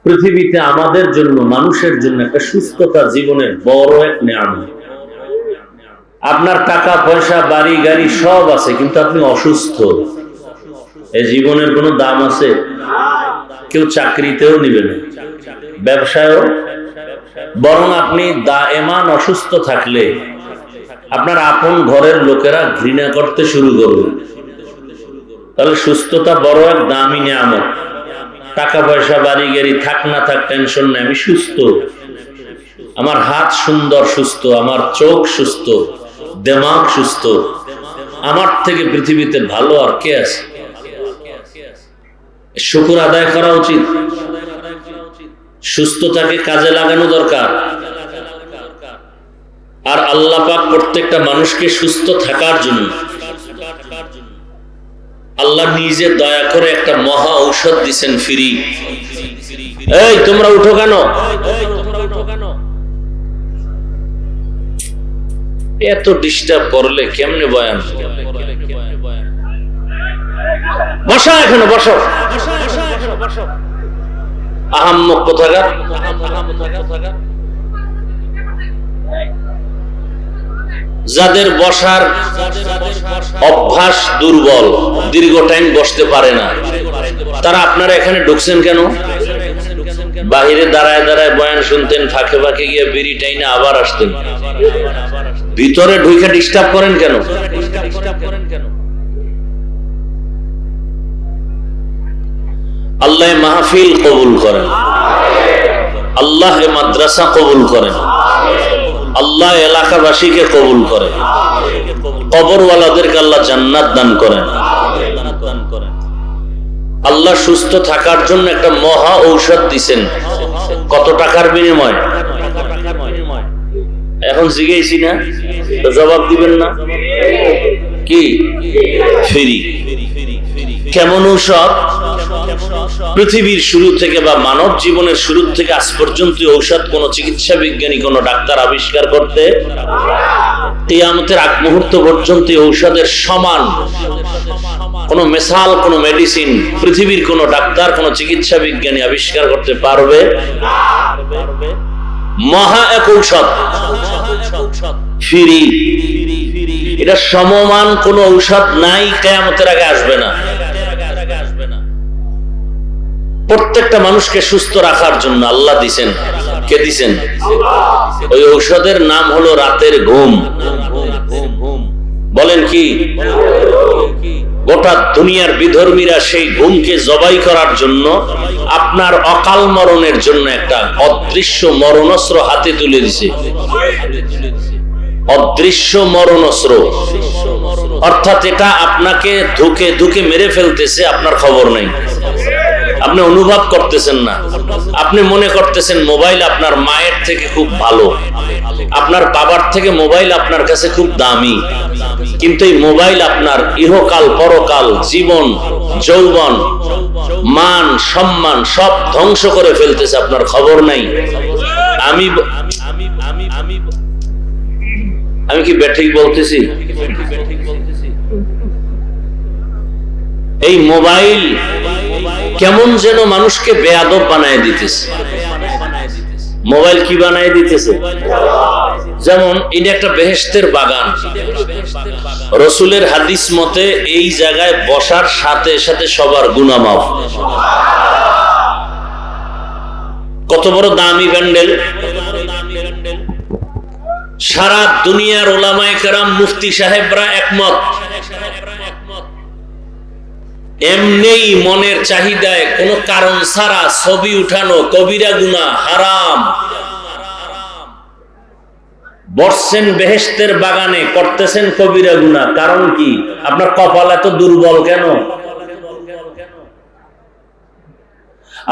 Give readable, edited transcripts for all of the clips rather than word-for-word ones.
পৃথিবীতে আমাদের জন্য, মানুষের জন্য একটা সুস্থতা জীবনের বড় এক নিয়ামত। আপনার টাকা পয়সা বাড়ি গাড়ি সব আছে, কিন্তু আপনি অসুস্থ। এই জীবনের কোনো দাম আছে? কেউ চাকরিতেও নিবে না, ব্যবসায়ও। বরং আপনি দায়েমান অসুস্থ থাকলে আপনার আপন ঘরের লোকেরা ঘৃণা করতে শুরু করবে। তাহলে সুস্থতা বড় এক দামি নিয়ামত। টাকা পয়সা বাড়ি গাড়ি থাক না থাক টেনশন নেই, আমি সুস্থ, আমার হাত সুন্দর সুস্থ, আমার চোখ সুস্থ, দিমাগ সুস্থ, আমার থেকে পৃথিবীতে ভালো আর কে আছে? শুকর আদায় করা উচিত। সুস্থতাকে কাজে লাগানো দরকার। আর আল্লাহ পাক প্রত্যেকটা মানুষকে সুস্থ থাকার জন্য আল্লাহ নিজে দয়া করে একটা মহা ঔষধ দিচ্ছেন ফ্রি। এই তোমরা উঠো কেন? এত ডিস্টার্ব করলে কেমনে বয়ান? বসা, এখানে বসো। আহাম্মক কোথাকার। যাদের বসার অভ্যাস দুর্বল, দীর্ঘ টাইম বসতে পারে না, তারা আপনারা এখানে ঢুকছেন কেন? বাহিরে দাঁড়ায় দাঁড়ায় বয়ান শুনতেন, ফাঁকে ফাঁকে গিয়ে বিড়ি টাইনে আবার আসতেন, ভিতরে ঢুকে ডিস্টার্ব করেন কেন? আল্লাহ মাহফিল কবুল করেন, আল্লাহ মাদ্রাসা কবুল করেন, আল্লাহ এলাকাবাসীকে কবুল করেন, কবরওয়ালাদেরকে আল্লাহ জান্নাত দান করেন। আল্লাহ সুস্থ থাকার জন্য একটা মহা ঔষধ দিছেন। কত টাকার বিনিময়? এখন জিজ্ঞেসি না তো জবাব দিবেন না কি? ফ্রি। কেমন ঔষধ? পৃথিবীর শুরু থেকে বা মানব জীবনের শুরু থেকে আজ পর্যন্ত ঔষধ কোন চিকিৎসা বিজ্ঞানী, কোন ডাক্তার আবিষ্কার করতে, কিয়ামতের আগ মুহূর্ত পর্যন্ত ঔষধের সমান কোন মেসাল, কোন মেডিসিন পৃথিবীর কোন ডাক্তার, কোন চিকিৎসা বিজ্ঞানী আবিষ্কার করতে পারবে? মহা এক ঔষধ ফ্রি। এটা সমমান কোন ঔষধ নাই, কিয়ামতের আগে আসবে না। প্রত্যেকটা মানুষকে সুস্থ রাখার জন্য আল্লাহ দিছেন। কে দিছেন? ওই ঔষধের নাম হলো রাতের ঘুম। বলেন কি? গোটা দুনিয়ার বিধর্মীরা সেই ঘুমকে জবাই করার জন্য, আপনার অকাল মরণের জন্য একটা অদৃশ্য মরণাস্ত্র হাতে তুলে দিছে। অদৃশ্য মরণাস্ত্র, অর্থাৎ এটা আপনাকে ধুকে ধুকে মেরে ফেলতেছে, আপনার খবর নেই, আপনি অনুভব করতেছেন না। আপনি মনে করতেছেন মোবাইল আপনার মায়ের থেকে খুব ভালো, আপনার বাবার থেকে মোবাইল আপনার কাছে খুব দামি, কিন্তু এই মোবাইল আপনার ইহকাল পরকাল, জীবন, যৌবন, মান সম্মান সব ধ্বংস করে ফেলতেছে, আপনার খবর নাই। আমি কি ব্যাঠিক বলতেছি? এই মোবাইল কেমন যেন মানুষকে বেয়াদব বানায় দিতেছে। মোবাইল কি বানায় দিতেছে? যেমন এটা একটা বেহেশতের বাগান। রাসূলের হাদিস মতে এই জায়গায় বসার সাথে সাথে সবার গুনাহ মাফ। কত বড় দামি প্যান্ডেল! সারা দুনিয়ার উলামায়ে কেরাম, মুফতি সাহেবরা একমত, এমনিই মনের চাহিদায় কোন কারণ ছাড়া ছবি উঠানো কবিরা গুনাহ, হারাম। বসছেন বেহেশতের বাগানে, করতেছেন কবিরা গুনাহ, কারণ কি? আপনার কপাল এত দুর্বল কেন?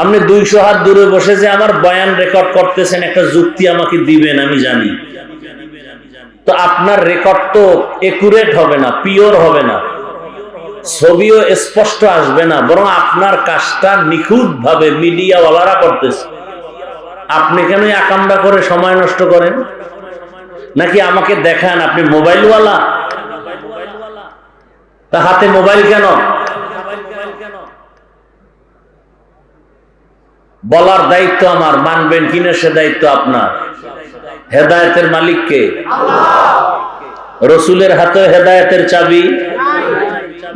আপনি 200 হাত দূরে বসে যে আমার বয়ান রেকর্ড করতেছেন, একটা যুক্তি আমাকে দিবেন, আমি জানি। তো আপনার রেকর্ড তো একুরেট হবে না, পিওর হবে না, ছবিও স্পষ্ট আসবে না, বরং আপনার কাজটা নিখুঁত ভাবে মিডিয়াওয়ালারা করতেছে। আপনি কেন আকামটা করে সময় নষ্ট করেন? নাকি আমাকে দেখান আপনি মোবাইলওয়ালা? তা হাতে মোবাইল কেন? বলার দায়িত্ব আমার, মানবেন কিনা সে দায়িত্ব আপনার। হেদায়েতের মালিক কে? রসুলের হাতে হেদায়েতের চাবি।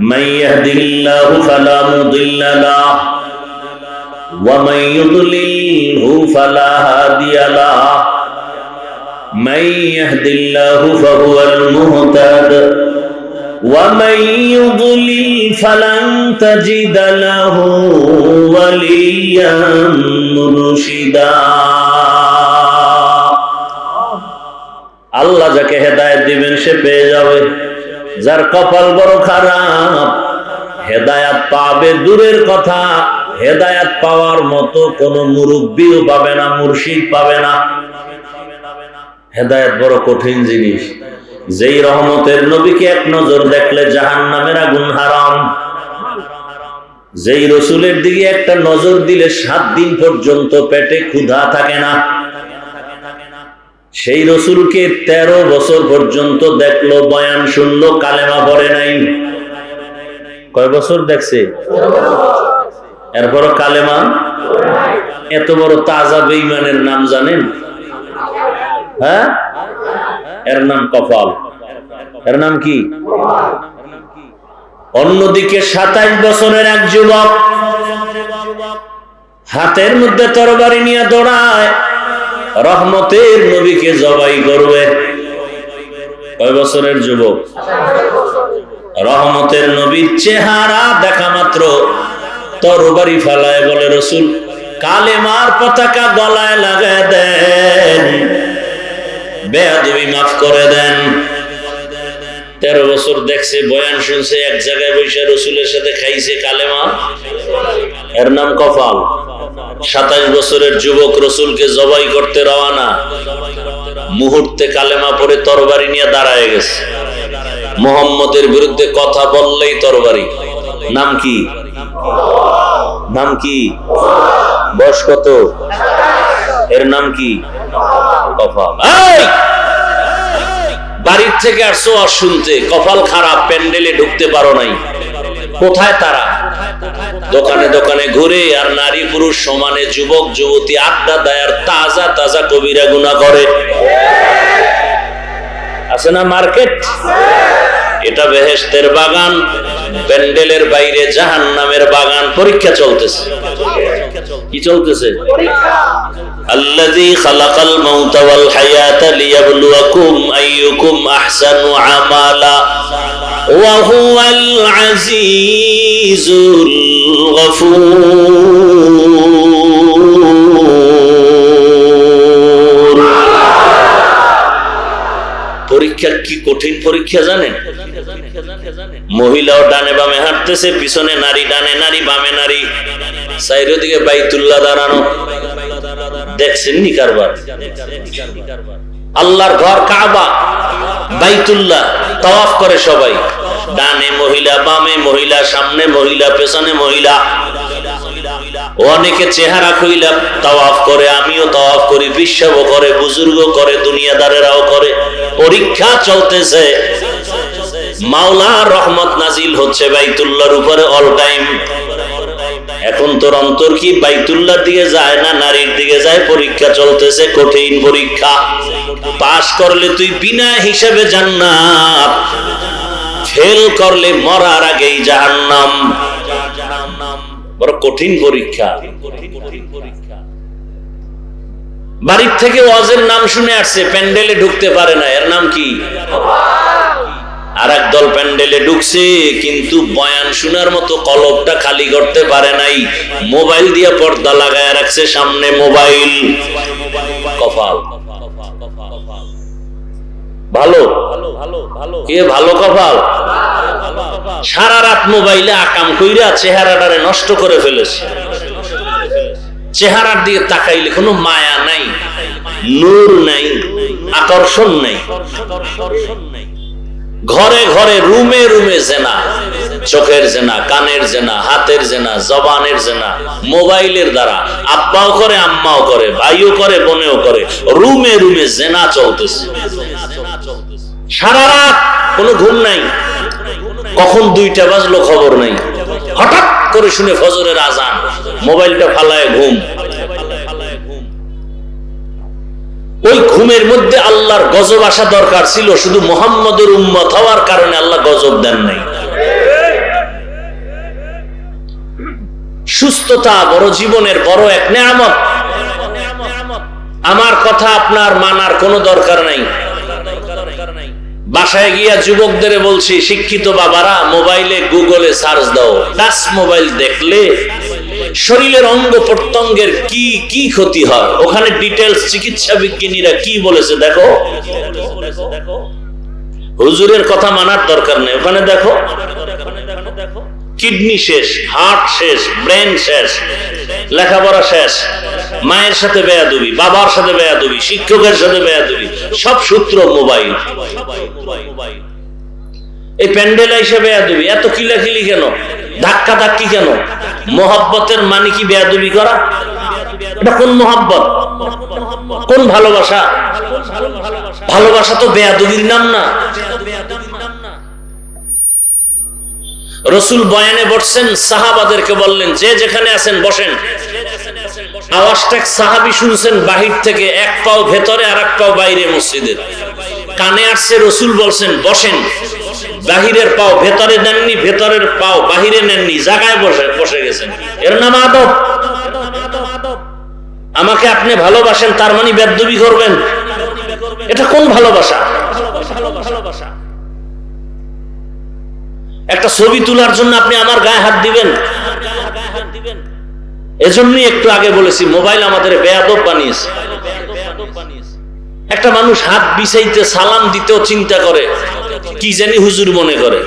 মান ইয়াহদিল্লাহু ফালা মুদিল্লা লাহু ওয়া মান ইউদ্লিলহু ফালা হাদিয়া লাহু মান ইয়াহদিল্লাহু ফাহুয়াল মুহতাদ ওয়া মান ইউদ্লিল ফালান তাজিদা লাহু ওয়ালিয়াম মুরশিদা। আল্লাহ যাকে হেদায়েত দিবেন সে পেয়ে যাবে। যার কপাল বড় খারাপ, হেদায়েত পাবে দূরের কথা, হেদায়েত পাওয়ার মতো কোন মুরব্বিও পাবে না, মুর্শিদ পাবে না। হেদায়েত বড় কঠিন জিনিস। যেই রহমতের নবীকে এক নজর দেখলে জাহান্নামের আগুন হারাম, যেই রসুলের দিকে একটা নজর দিলে 7 দিন পর্যন্ত পেটে ক্ষুধা থাকে না, সেই রসুলকে 13 বছর পর্যন্ত দেখলো, বয়ান শুনলো, কালেমা পড়ে নাই। কয় বছর দেখছে? এরপরও কালেমা। এত বড় তাজা বেঈমানের নাম জানেন? হ্যাঁ, এর নাম কপাল। এর নাম কি? অন্যদিকে 27 বছরের এক যুবক হাতের মধ্যে তরবারি নিয়ে দৌড়ায়, রহমতের নবীকে জবাই করবে। কয় বছরের যুবক? রহমতের নবীর চেহারা দেখা মাত্র তরবারি ফালায় বলে, রসুল কালেমার পতাকা গলায় লাগায় দেন, বেয়াদবি মাফ করে দেন। 13 বছর দেখছে, বয়ান শুনছে, এক জায়গায় বসে রসুলের সাথে খাইছে কালেমা, এর নাম কপাল। 27 বছরের যুবক রসুলকে জবাই করতে রওয়ানা, মুহূর্তে কালেমা পড়ে তরবারি নিয়ে দাঁড়ায় গেছে। মুহাম্মদের বিরুদ্ধে কথা বললেই তরবারি। নাম কি? নাম কি? বয়স কত? এর নাম কি? কপাল। বাড়ির থেকে আসছো আর শুনতে, কপাল খারাপ, প্যান্ডেলে ঢুকতে পারো নাই। কোথায় তারা? দোকানে দোকানে ঘুরে আর নারী পুরুষ সমানে, যুবক যুবতী আড্ডা দেয় আর তাজা তাজা কবিরা গুনাহ করে। আছে না মার্কেট? এটা বেহেশতের বাগান, প্যান্ডেলের বাইরে জাহান্নামের বাগান। পরীক্ষা চলতেছে। কি চলতেছে? আল্লাযী খালাকাল মাউতা ওয়াল হায়াতা লিয়াবলুয়াকুম আইয়ুকুম আহসানু আমালা ওয়া হুয়াল আজিজুল গফুর। পরীক্ষা কি কঠিন পরীক্ষা জানেন? মহিলাও ডানে বামে হাঁটতেছে, পিছনে নারী, ডানে নারী বামে নারী, চারিদিকে বাইতুল্লাহ দাঁড়ানো। দেখছেন নি কারবার? আল্লাহর ঘর কাবা, বাইতুল্লাহ তাওয়াফ করে সবাই। ডানে মহিলা, বামে মহিলা, সামনে মহিলা, পেছনে মহিলা। অনেকে চেহারা কইলা তাওয়াফ করে, আমিও তাওয়াফ করি, বিশ্বাসও করে, বুজুর্গ করে, দুনিয়াদারেরাও করে। পরীক্ষা চলতেছে। মাওলার রহমত নাজিল হচ্ছে বাইতুল্লাহর উপরে অল টাইম। এখন তোর অন্তর কি বাইতুল্লাহর দিকে যায় না নারীর দিকে যায়? পরীক্ষা চলতেছে, কঠিন পরীক্ষা। পাস করলে তুই বিনা হিসাবে জান্নাত, ফেল করলে মরার আগেই জাহান্নাম। বড় কঠিন পরীক্ষা। বাড়ির থেকে ওয়াজের নাম শুনে আসছে, প্যান্ডেলে ঢুকতে পারে না, এর নাম কি? আর এক দল প্যান্ডেলে ঢুকছে, কিন্তু বয়ান শোনার মতো কলবটা খালি করতে পারে নাই। মোবাইল দিয়ে পর্দা লাগায় রাখছে, সামনে মোবাইল। কপাল ভালো? কে ভালো কপাল? সারা রাত মোবাইলে আকাম কইরা চেহারাটারে নষ্ট করে ফেলেছে। চেহারার দিকে তাকাইলে কোনো মায়া নাই, নূর নাই, আকর্ষণ নাই। ঘরে ঘরে, রুমে রুমে জেনা, চোখের জেনা, কানের জেনা, হাতের জেনা, জবানের জেনা, মোবাইলের দ্বারা। আব্বাও করে, আম্মাও করে, ভাইও করে, বোনেও করে। রুমে রুমে জেনা চলতেছে সারা রাত, কোনো ঘুম নাই। কখন 2টা বাজলো খবর নাই। হঠাৎ করে শুনে ফজরের আজান, মোবাইলটা ফালায় ঘুম। ওই ঘুমের মধ্যে আল্লাহর গজব আসা দরকার ছিল, শুধু মুহাম্মদের উম্মত হওয়ার কারণে আল্লাহ গজব দেন নাই। সুস্থতা বড় জীবনের বড় এক নেয়ামত। আমার কথা আপনার মানার কোনো দরকার নাই। বাসায় গিয়া যুবকদের বলছি, শিক্ষিত বাবারা মোবাইলে গুগলে সার্চ দাও, টাচ মোবাইল দেখলে শরীরের অঙ্গ প্রত্যঙ্গের কি কি ক্ষতি হয়, ওখানে ডিটেলস চিকিৎসা বিজ্ঞানীরা কি বলেছে দেখো। হুজুরের কথা মানার দরকার নেই, ওখানে দেখো কিডনি শেষ, হার্ট শেষ, ব্রেন শেষ, লেখাপড়া শেষ, মায়ের সাথে বেয়াদবি, বাবার সাথে বেয়াদবি, শিক্ষকের সাথে বেয়াদবি, সব সূত্র মোবাইল। এই প্যান্ডেল হিসেবে বেয়াদবি, এত কিলাকিলি কেন, ধাক্কা ধাক্কি কেন? মোহাব্বতের মানে কি বেয়াদবি করা? এটা কোন মোহাব্বত, কোন ভালোবাসা? ভালোবাসা তো বেয়াদবির নাম না। রসুল বয়ানে বসছেন, সাহাবাদেরকে বললেন যে যেখানে আছেন বসেন। আওয়াজটা সাহাবী শুনছেন বাহির থেকে, এক পাও ভেতরে আর এক পাও বাইরে মসজিদের। কানে আসছে, রসুল বলছেন বসেন। বাহিরের পাও ভেতরে নেননি, ভেতরের পাও বাহিরে নেননি, জায়গায় বসে গেছেন। এর নাম আদব। আমাকে আপনি ভালোবাসেন তার মানে বেয়াদবি করবেন? এটা কোন ভালোবাসা? একটা ছবি তোলার জন্য আপনি আমার গায়ে হাত দিবেন? এজন্যই একটু আগে বলেছি মোবাইল আমাদের বেয়াদব বানিয়েছে। একটা মানুষ হাত বিছাইতে সালাম দিতেও চিন্তা করে, কি জানি হুজুর মনে করে।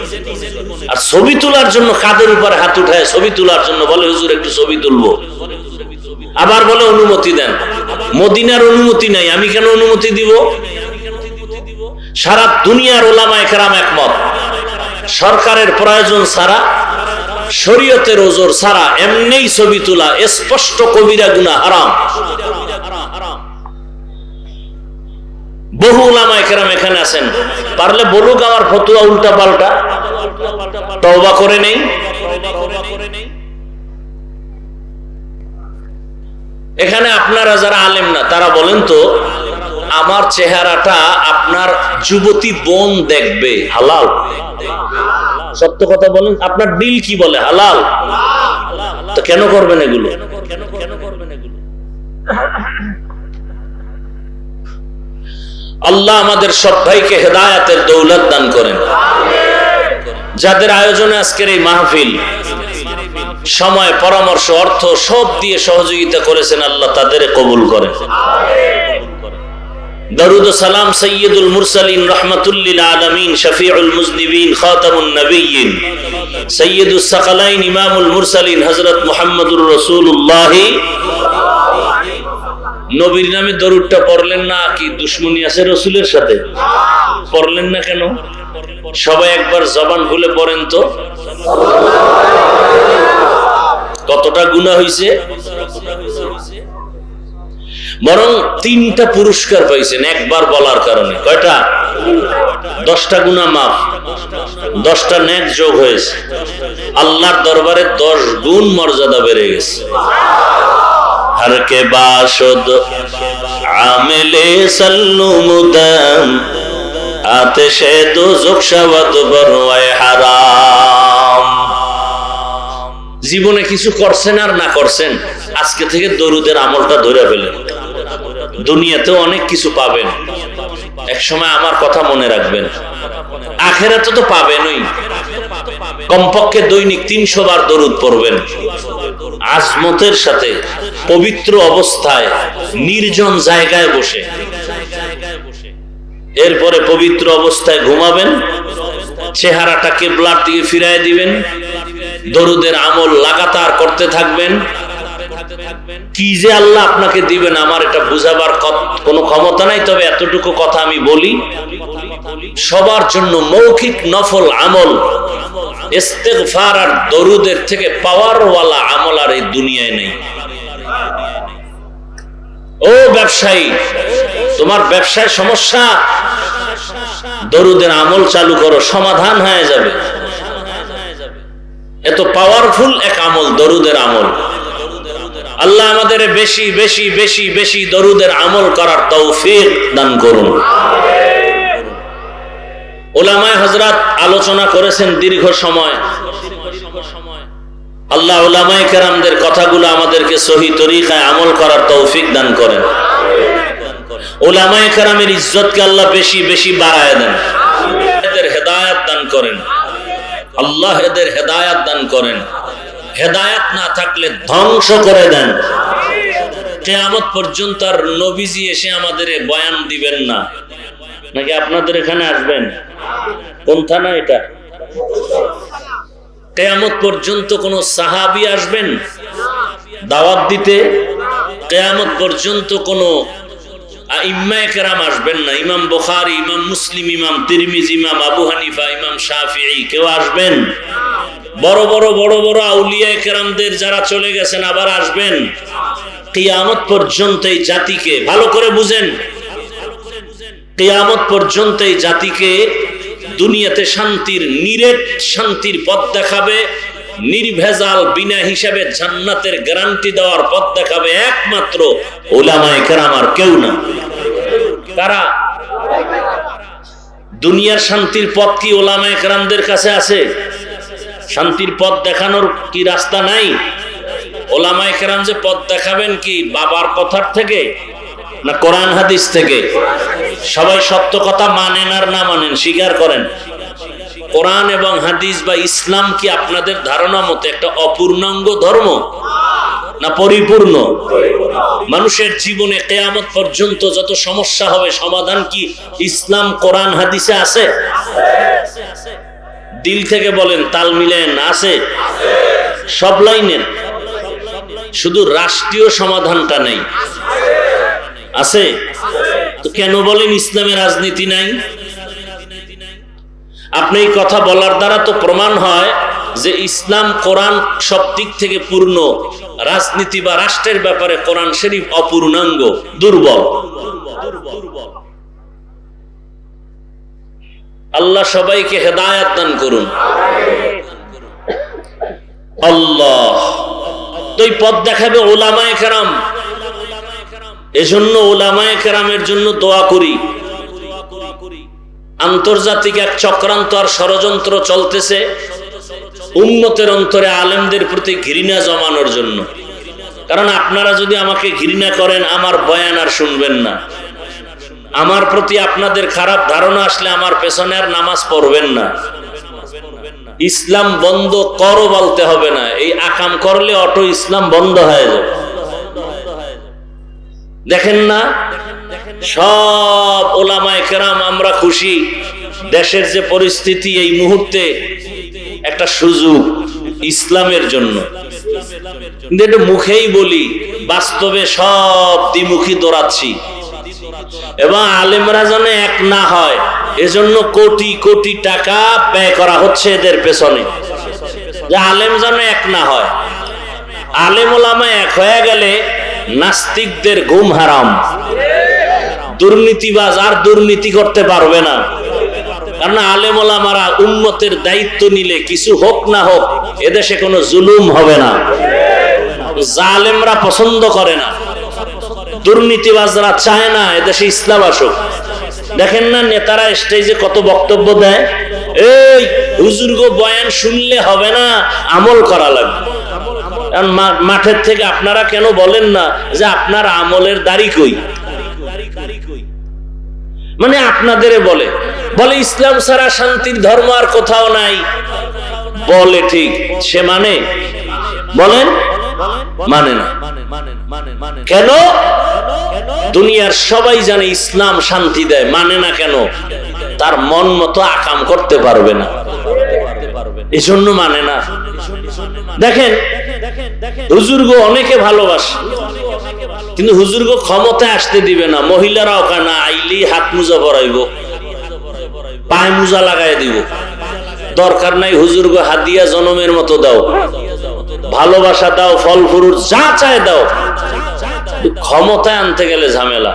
আর ছবি তোলার জন্য কাদের উপরে হাত উঠায় ছবি তোলার জন্য, বলে হুজুর একটু ছবি তুলবো। আবার বলে অনুমতি দেন। মদিনার অনুমতি নাই, আমি কেন অনুমতি দিব? সারা দুনিয়ার উলামায়ে কেরাম একমত, সরকারের প্রয়োজন ছাড়া, শরীয়তের ওজোর ছাড়া এমনিই ছবি তোলা স্পষ্ট কবিরা গুনাহ, হারাম। বহু উলামায়ে কেরাম এখানে আছেন, পারলে বলুক আমার ফতোয়া উল্টা পাল্টা, তওবা করে নেই। এখানে আপনারা যারা আলেম না তারা বলেন তো, আমার চেহারাটা আপনার যুবতী বোন দেখবে, হালাল? সত্য কথা বলেন, আপনার দিল কি বলে? হালাল। তো কেন করবেন এগুলো? আল্লাহ আমাদের সব ভাইকে হেদায়েতের দৌলত দান করেন। যাদের আয়োজনে আজকের এই মাহফিল, সময়, পরামর্শ, অর্থ সব দিয়ে সহযোগিতা করেছেন, আল্লাহ তাদের কবুল করেন। দরুদ ও সালাম সাইয়্যিদুল মুরসালিন রাহমাতুল লিল আলামিন শফিউল মুজনিবিন খাতামুন নবিয়্যিন সাইয়্যিদুস সাকালাইন ইমামুল মুরসালিন হযরত মুহাম্মদুর রাসূলুল্লাহ। নবীর নামে দরুদটা পড়লেন না? কি দুশমনি আছে রাসূলের সাথে? পড়লেন না কেন? সবাই একবার জবান খুলে পড়েন তো, কতটা গুনাহ হইছে। বরং 3টা পুরস্কার পাইছেন একবার বলার কারণে। কয়টা? 10টা গুনাহ মাফ, 10টা নেক যোগ হয়েছে। আল্লাহর দরবারে 10 গুণ মর্যাদা বেড়ে গেছে। हर के बाशुद आमिले सल्लु मुदम आतिशे दोज़ख शवद बरवाए हाराम। জীবনে কিছু করছেন আর না করছেন, আজকে থেকে দরুদের আমলটা ধরে ফেলেন। দুনিয়াতেও অনেক কিছু পাবেন, এক সময় আমার কথা মনে রাখবেন। আখিরাতে তো পাবেনই, কমপক্ষে দৈনিক 300 বার দরুদ পড়বেন, আজমতের সাথে, পবিত্র অবস্থায়, নির্জন জায়গায় বসে। এরপরে পবিত্র অবস্থায় ঘুমাবেন, চেহারাটা কিবলার দিকে ফিরায় দিবেন, দরুদের আমল লাগাতার করতে থাকবেন। কি যে আল্লাহ আপনাকে দিবেন আমার এটা বুঝাবার কোনো ক্ষমতা নাই। তবে এতটুকু কথা আমি বলি, সবার জন্য মৌখিক নফল আমল ইস্তিগফার আর দরুদের থেকে পাওয়ারওয়ালা আমল আর এই দুনিয়ায় নেই। ও ব্যবসায়ী, তোমার ব্যবসায় সমস্যা, দরুদের আমল চালু করো, সমাধান হয়ে যাবে। এত পাওয়ারফুল এক আমল দরুদের আমল। আল্লাহ আমাদের বেশি বেশি বেশি বেশি দরুদের আমল করার তৌফিক দান করুন। উলামায়ে হযরত আলোচনা করেছেন দীর্ঘ সময়। আল্লাহ উলামায়ে কেরামদের কথাগুলো আমাদেরকে সহি তরিকায় আমল করার তৌফিক দান করেন। উলামায়ে কেরামের ইজ্জতকে আল্লাহ বেশি বেশি বাড়ায় দেন। এদের হেদায়েত দান করেন আল্লাহ, এদের হেদায়েত দান করেন। হেদায়েত না থাকলে ধ্বংস করে দেন। কিয়ামত পর্যন্ত আর নবীজি এসে আমাদের বয়ান দিবেন না, নাকি আপনাদের এখানে আসবেন? কোন থানা এটা? কিয়ামত পর্যন্ত কোন সাহাবী আসবেন দাওয়াত দিতে? কিয়ামত পর্যন্ত কোন আইম্মায়ে কেরাম আসবেন না? ইমাম বুখারী, ইমাম মুসলিম, ইমাম তিরমিজি, ইমাম আবু হানিফা, ইমাম শাফিঈ কেউ আসবেন? বড় বড় বড় বড় আউলিয়ায়ে কেরামদের যারা চলে গেছেন আবার আসবেন? কিয়ামত পর্যন্ত এই জাতিকে ভালো করে বুঝেন, কিয়ামত পর্যন্ত এই জাতিকে দুনিয়াতে শান্তির, নিরেট শান্তির পথ দেখাবে, নির্ভেজাল বিনা হিসাবে জান্নাতের গ্যারান্টি দেওয়ার পথ দেখাবে একমাত্র উলামায়ে কেরাম, আর কেউ না। কারা? দুনিয়ার শান্তির পথ কি উলামায়ে কেরামদের কাছে আছে? শান্তির পথ দেখানোর কি রাস্তা নাই? উলামায়ে কেরাম যে পথ দেখাবেন কি বাবার কথার থেকে না কোরআন হাদিস থেকে? সবাই সত্য কথা মানেন আর না মানেন স্বীকার করেন। কোরআন এবং হাদিস বা ইসলাম কি আপনাদের ধারণা মতে একটা অপূর্ণাঙ্গ ধর্ম না পরিপূর্ণ? মানুষের জীবনে কিয়ামত পর্যন্ত যত সমস্যা হবে সমাধান কি ইসলাম কোরআন হাদিসে আছে? দিল থেকে বলেন, তাল মিলেন, আছে সব লাইনের। শুধু রাষ্ট্রীয় সমাধানটা নেই, আছে। তো কেন বলেন ইসলামে রাজনীতি নাই? আপনি এই কথা বলার দ্বারা তো প্রমাণ হয় যে ইসলাম কোরআন সব দিক থেকে পূর্ণ, রাজনীতি বা রাষ্ট্রের ব্যাপারে কোরআন শরীফ অপূর্ণাঙ্গ, দুর্বল। আল্লাহ সবাইকে হেদায়েত দান করুন। আল্লাহ তো এই পথ দেখাবে উলামায়ে কেরাম। এজন্য উলামায়ে কেরামের জন্য দোয়া করি। আন্তর্জাতিক এক চক্রান্ত আর ষড়যন্ত্র চলতেছে উম্মতের অন্তরে আলেমদের প্রতি ঘৃণা জমানোর জন্য। কারণ আপনারা যদি আমাকে ঘৃণা করেন আমার বয়ান আর শুনবেন না। আমার প্রতি আপনাদের খারাপ ধারণা আসলে আমার পেছনে আর নামাজ পড়বেন না। ইসলাম বন্ধ করো বলতে হবে না, এই আকাম করলে অটো ইসলাম বন্ধ হয়ে যাবে। দেখেন না সব উলামায়ে কেরাম আমরা খুশি। দেশের যে পরিস্থিতি এই মুহূর্তে একটা সুযোগ ইসলামের জন্য, কিন্তু এটা মুখেই বলি, বাস্তবে সব দ্বিমুখী দৌড়াচ্ছি। এবং আলেমরা যেন এক না হয় এজন্য কোটি কোটি টাকা ব্যয় করা হচ্ছে এদের পেছনে, যে আলেম যেন এক না হয়। আলেম ওলামা এক হয়ে গেলে নাস্তিকদের ঘুম হারাম, দুর্নীতিবাজ আর দুর্নীতি করতে পারবে না। কারণ আলেম ওলামারা উম্মতের দায়িত্ব নিলে কিছু হোক না হোক এদেশে কোনো জুলুম হবে না। জালেমরা পছন্দ করে না, দুর্নীতিবাজরা চায় না এদেশে ইসলাম আসুক। দেখেন না নেতারা স্টেজে কত বক্তব্য দেয়, এই হুজুরগো বয়ান শুনলে হবে না, আমল করা লাগবে। মাঠের থেকে আপনারা কেন বলেন না যে আপনার আমলের দাড়ি কই? মানে আপনাদের বলে বলে ইসলাম ছাড়া শান্তির ধর্ম আর কোথাও নাই। বলে ঠিক, সে মানে বলেন মানে না কেন? দুনিয়ার সবাই জানে ইসলাম শান্তি দেয়, মানে না কেন? তার মন মতো আকাম করতে পারবে না, এজন্য মানে না। দেখেন হুজুরগো অনেকে ভালোবাসে, কিন্তু হুজুরগো ক্ষমতায় আসতে দিবে না। মহিলারাও কানা আইলেই হাত মোজা পরাইব, পায়ে মোজা লাগাই দিব। দরকার নাই হুজুরগো হাদিয়া জনমের মতো দাও, ভালোবাসা দাও, ফল ফুরুর যা চায় দাও, ক্ষমতায় আনতে গেলে ঝামেলা।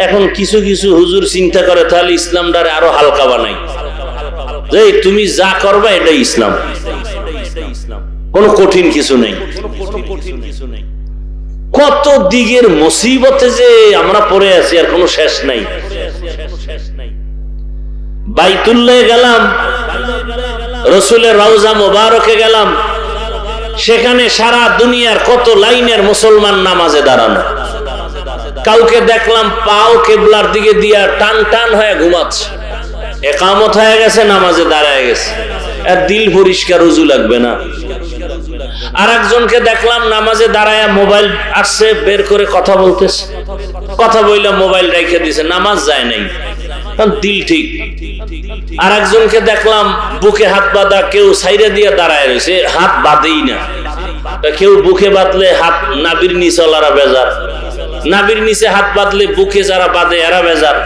এখন কিছু কিছু হুজুর চিন্তা করে তাহলে ইসলামটারে আরো হালকা বানাই, যে তুমি যা করবা এটাই ইসলাম, কোনো কঠিন কিছু নেই। কত দিকের মুসিবতে যে আমরা পড়ে আছি, আর কোনো শেষ নাই। বাইতুল্লাহ গেলাম, রসুলের রওজা মোবারকে গেলাম, সেখানে সারা দুনিয়ার কত লাইনের মুসলমান নামাজে দাঁড়ানো। কাউকে দেখলাম পাও কেবলার দিকে দিয়া টান টান হয়ে ঘুমাচ্ছে, একামত হয়ে গেছে, নামাজে দাঁড়ায় গেছে, আর দিল পরিষ্কার, উজু লাগবে না। আর একজনকে দেখলাম নামাজে দাঁড়ায় মোবাইল আসছে বের করে কথা বলতেছে, কথা বইলা মোবাইল রেখে দিছে, নামাজ যায় নাই, দিল ঠিক। আর একজনকে দেখলাম বুকে হাত বাঁধা, কেউ সাইডে দিয়ে দাঁড়ায় রয়েছে, হাত বাঁধেই না। কেউ বুকে বাঁধলে হাত নাবির নিচে ওলারা বেজার, নাবির নিচে হাত বাঁধলে বুকে যারা বাঁধে এরা বেজার।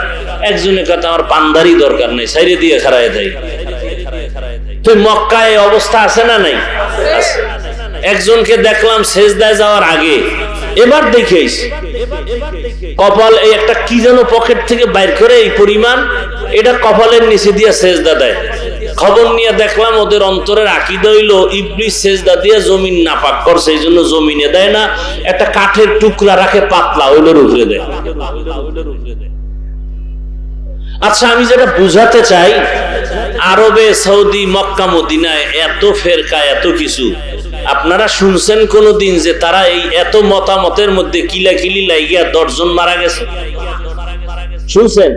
একজনের কথা আমার পান্দারি দরকার নেই, সাইডে দিয়ে খাড়ায় দেয়। তুই মক্কায় অবস্থা আছে না নাই? একজনকে দেখলাম সেজদায় যাওয়ার আগে, এবার দেখিস কপাল এই একটা কি যেন পকেট থেকে বাইর করে এই পরিমাণ, এটা কপালের নিচে দিয়ে সেজদা দেয়। খবর নিয়ে দেখলাম ওদের অন্তরের আকীদা হইল ইবলিস সেজদা দিয়ে জমিন নাপাক করছে, এই জন্য জমিনে দেয় না, একটা কাঠের টুকরা রাখে পাতলা, ওইটার উপরে দেয়। আচ্ছা, আমি যেটা বুঝাতে চাই, আরবে, সৌদি, মক্কা, মদিনায় এত ফেরকা, এত কিছু, আপনারা শুনছেন কোনদিন যে তারা এই এত মতামতের মধ্যে কিলাকিলি লাগিয়া 10 জন মারা গেছে? শুনছেন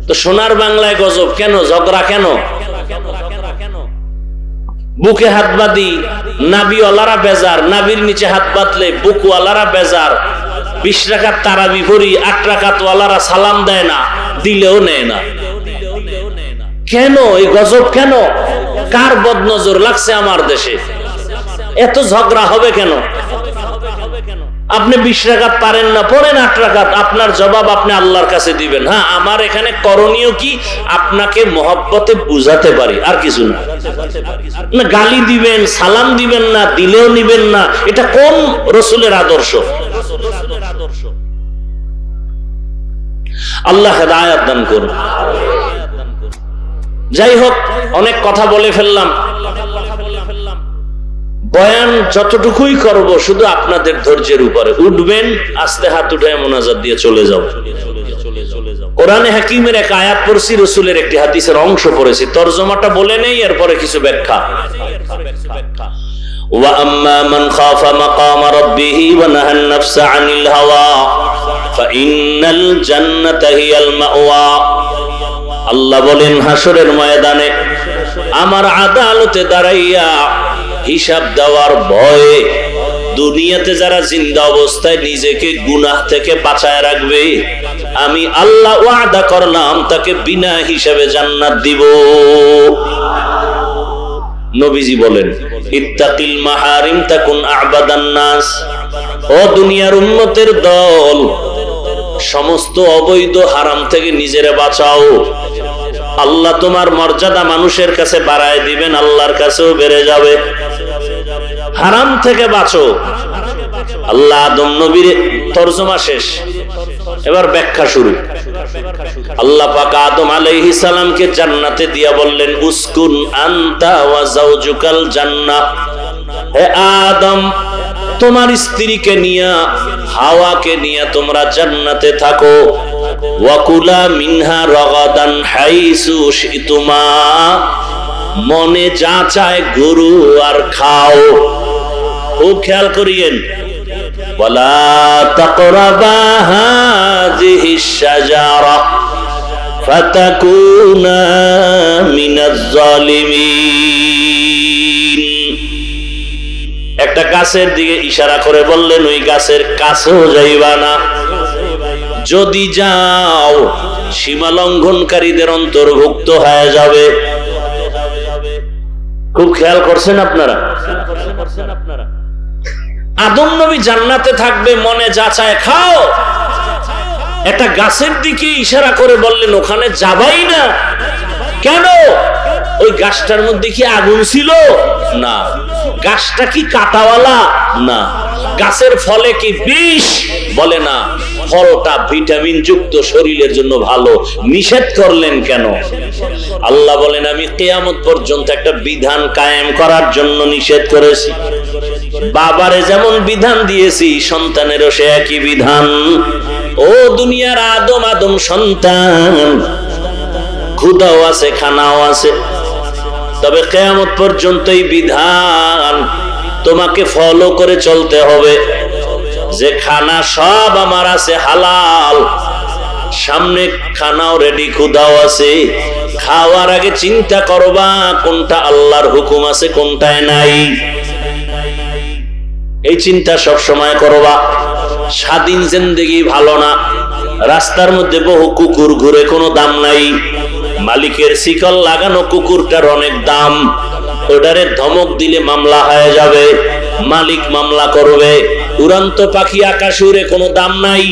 তো? সোনার বাংলায় গজব কেন, ঝগড়া কেন? বুকে হাত বাঁধি, নাবিওয়ালারা বেজার, নাবির নিচে হাত বাঁধলে বুকওয়ালারা বেজার। 20 রাকাত তারাবি পড়ি, 8 রাকাত ওয়ালারা সালাম দেয় না, দিলেও নেয় না। কেন এই গজব? কেন? কার বদনজর লাগছে আমার দেশে? এত ঝগড়া হবে কেন? আপনি 20 রাকাত পারেন না, পড়েন 8 রাকাত, আপনার জবাব আপনি আল্লাহর কাছে দিবেন। হ্যাঁ, আমার এখানে করণীয় কি? আপনাকে মহব্বতে বুঝাতে পারি, আর কিছু না। না গালি দিবেন, সালাম দিবেন না, দিলেও নিবেন না, এটা কোন রসুলের আদর্শ? আল্লাহ হেদায়েত দান করুন। যাই হোক, অনেক কথা বলে ফেললাম। বয়ান যতটুকুই করব শুধু আপনাদের ধৈর্যের উপরে। উঠবেন, আস্তে হাত উঠায় মোনাজাত দিয়ে চলে যাও। কোরআনে হাকিমের এক আয়াত পড়ছি, রসুলের একটি হাদিসের অংশ পড়েছি, তরজমাটা বলে নেই, এরপরে কিছু ব্যাখ্যা। ওয়া আম্মা মান খাফা মাকাম রাব্বিহি ওয়া নাহান নাফসা আনিল হাওয়া ফাইন্নাল জান্নাতা হিয়াল মাওয়া। আল্লাহ বলেন, হাসরের ময়দানে আমার আদালতে দাঁড়াইয়া হিসাব দেওয়ার ভয়ে দুনিয়াতে যারা জিন্দা অবস্থায় নিজেকে গুনাহ থেকে বাঁচায় রাখবে, আমি আল্লাহ ওয়াদা করলাম তাকে বিনা হিসাবে জান্নাত দিব। নবীজি বলেন, ইত্তাকিল মাহারিম তাকুন আবাদান নাস। ও দুনিয়ার উম্মতের দল, সমস্ত অবৈধ হারাম থেকে নিজেরে বাঁচাও, আল্লাহ তোমার মর্যাদা মানুষের কাছে বাড়ায় দিবেন, আল্লাহর কাছেও বেড়ে যাবে। হারাম থেকে বাঁচো। আল্লাহ আদম নবীর তরজমা শেষ, এবার ব্যাখ্যা শুরু। আল্লাহ পাক আদম আলাইহিস সালামকে জান্নাতে দিয়া বললেন, উসকুন আনতা ওয়া যাওজুকাল জান্নাহ। হে আদম, তোমার স্ত্রীকে নিয়া, হাওয়াকে নিয়া তোমরা জান্নাতে থাকো। ওয়াকুলা মিনহা রাগাদান হাইসু শিতুমা। মনে যা চায় গরু আর খাও। খুব খেয়াল করিয়েন, ওয়ালা তাকরাবা হাযিহিশ শাজারা ফাতাকুনা মিনাজ জালিমিন। একটা গাছের দিকে ইশারা করে বললেন, ওই গাছের কাছেও যাইবা না, যদি যাও সীমা লঙ্ঘনকারীদের অন্তর্ভুক্ত হয়ে যাবে। খুব খেয়াল করছেন আপনারা? আদম নবী জান্নাতে থাকবে, মনে যা চায় খাও। একটা গাছের দিকে ইশারা করে বললেন, ওখানে যাবাই না। কেন? ওই গাছটার মধ্যে কি আগুন ছিল? না। গাছটা কি কাঁটাওয়ালা? না। গাছের ফলে কি বিষ? বলে না। ফলটা ভিটামিন যুক্ত, শরীরের জন্য ভালো। নিষেধ করলেন কেন? আল্লাহ বলেন, আমি কিয়ামত পর্যন্ত একটা বিধান কায়েম করার জন্য নিষেধ করেছি। বাবারে যেমন বিধান দিয়েছি সন্তানেরও সে একই বিধান। ও দুনিয়ার আদম আদম সন্তান, ক্ষুধাও আছে, খানাও আছে, তবে কিয়ামত পর্যন্ত এই বিধান তোমাকে ফলো করে চলতে হবে যে খানা সব আমার আছে হালাল, সামনে খানাও রেডি, ক্ষুধাও আছে। খাওয়ার আগে চিন্তা করবা কোনটা আল্লাহর হুকুম আছে কোনটায় নাই, এই চিন্তা সব সময় করবা। স্বাধীন জিন্দেগি ভালো না, রাস্তার মধ্যে বহু কুকুর ঘুরে, কোনো দাম নাই। মালিকের শিকল লাগানো কুকুরটার অনেক দাম, ওটারে ধমক দিলে মামলা হয়ে যাবে, মালিক মামলা করবে। উড়ন্ত পাখি আকাশে উড়ে, কোনো দাম নাই।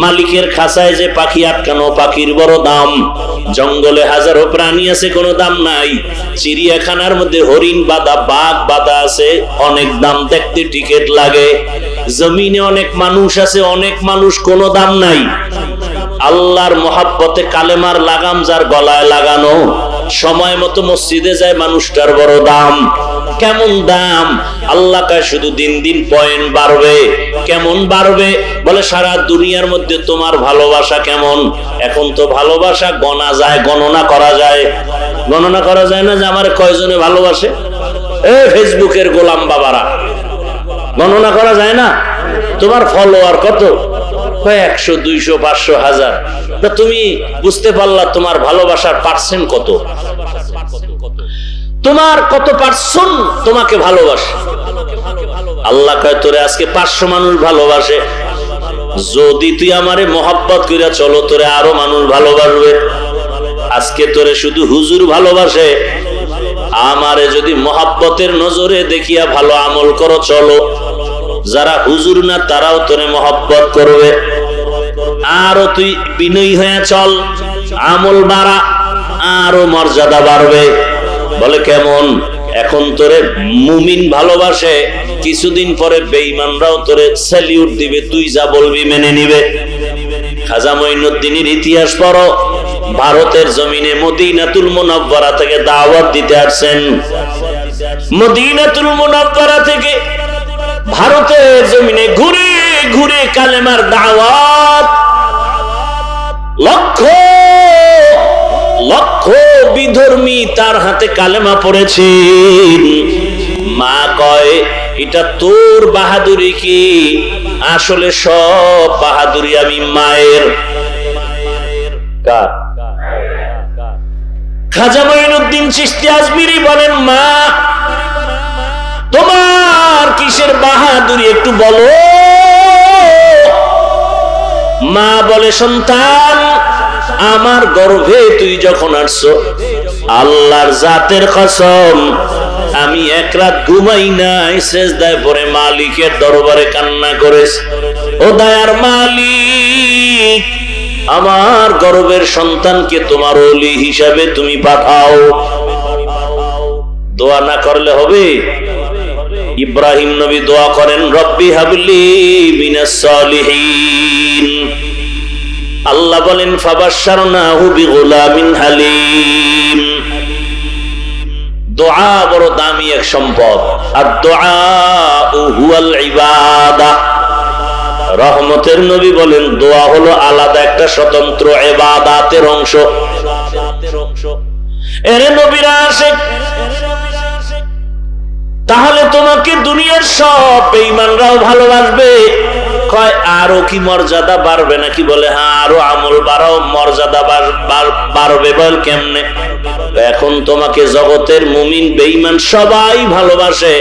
মালিকের খাঁচায় যে পাখি আটকানো, পাখির বড় দাম। জঙ্গলে হাজারো প্রাণী আছে, কোনো দাম নাই। চিড়িয়াখানার মধ্যে হরিণ বাঁধা, বাঘ বাঁধা আছে, অনেক দাম, দেখতে টিকিট লাগে। জমিনে অনেক মানুষ আছে, অনেক মানুষ, কোনো দাম নাই। আল্লাহর মহাব্বতে কালেমার লাগাম যার গলায় লাগানো, সময় মতো মসজিদে যায়, মানুষটার বড় দাম। কেমন দাম? আল্লাহ কয় শুধু দিন দিন পয়েন্ট বাড়বে। কেমন বাড়বে? বলে সারা দুনিয়ার মধ্যে তোমার ভালোবাসা কেমন। এখন তো ভালোবাসা গণা যায়, গণনা করা যায়। গণনা করা যায় না যে আমার কয়জনে ভালোবাসে? ফেসবুকের গোলাম বাবারা, গণনা করা যায় না। তোমার ফলোয়ার কত? 100, 200, 500, 1000। তা তুমি বুঝতে পারলা তোমার ভালোবাসার পার্সেন্ট কত? তোমার কত পার্সেন্ট তোমাকে ভালোবাসে? আল্লাহ কয় তোরে আজকে 500 মানুষ ভালোবাসে, যদি তুই আমারে মহব্বত কইরা চলো তোরে আরো মানুষ ভালোবাসবে। আজকে তোরে শুধু হুজুর ভালোবাসে, আমারে যদি মহব্বতের নজরে দেখিয়া ভালো আমল করো চলো, যারা হুজুর না তারাও তোরে মহব্বত করবে। আরো তুই বিনয়ী হয়ে চল, আমল বাড়া, আরো মর্যাদা বাড়বে। বলে কেমন? এখন তোরে মুমিন ভালোবাসে, কিছুদিন পরে বেঈমানরাও তোরে স্যালিউট দিবে, তুই যা বলবি মেনে নিবে। খাজা মঈনুদ্দিনের ইতিহাস পড়ো, ভারতের জমিনে মদিনাতুল মুনাওয়ারা থেকে দাওয়াত দিতে আসছেন। মদিনাতুল মুনাওয়ারা থেকে ভারতের জমিনে ঘুরে ঘুরে কালেমার দাওয়াত, লক্ষ লক্ষ বিধর্মী তার হাতে কালেমা পড়েছেন। মা কয় এটা তোর বাহাদুরি কি? আসলে সব বাহাদুরি আমি মায়ের। খাজা মঈনুদ্দিন চিশতি আজমিরি বলেন, মা তোমার কিসের বাহাদুরি একটু বলো। মা বলে, সন্তান আমার গর্ভে তুই যখন আসছো, আল্লাহর জাতের কসম আমি এক রাত ঘুমাই নাই, সেজদায় পড়ে মালিকের দরবারে কান্না করেছি, ও দয়ার মালিক আমার গর্ভের সন্তানকে তোমার ওলি হিসাবে তুমি পাঠাও। দোয়া না করলে হবে? ইব্রাহিম নবী দোয়া করেন, রব্বি হাবলি মিনাস সালিহিন। আল্লাহ বলেন, ফাবাশশারনাহু বিগুলামিন হালিম। দোয়া বড় দামি এক সম্পদ। আর দোয়া হুয়াল ইবাদা। রহমতের নবী বলেন, দোয়া হলো আলাদা একটা স্বতন্ত্র ইবাদতের অংশ। এরে নবীরা আসে, তাহলে তোমাকে দুনিয়ার সব বেঈমানরাও ভালোবাসবে। কয় আরো কি মর্যাদা বাড়বে নাকি? বলে হ্যাঁ, আরো আমল বাড়াও, মর্যাদা বাড়বে। বল কেমনে? এখন তোমাকে জগতের মুমিন বেঈমান সবাই ভালোবাসে,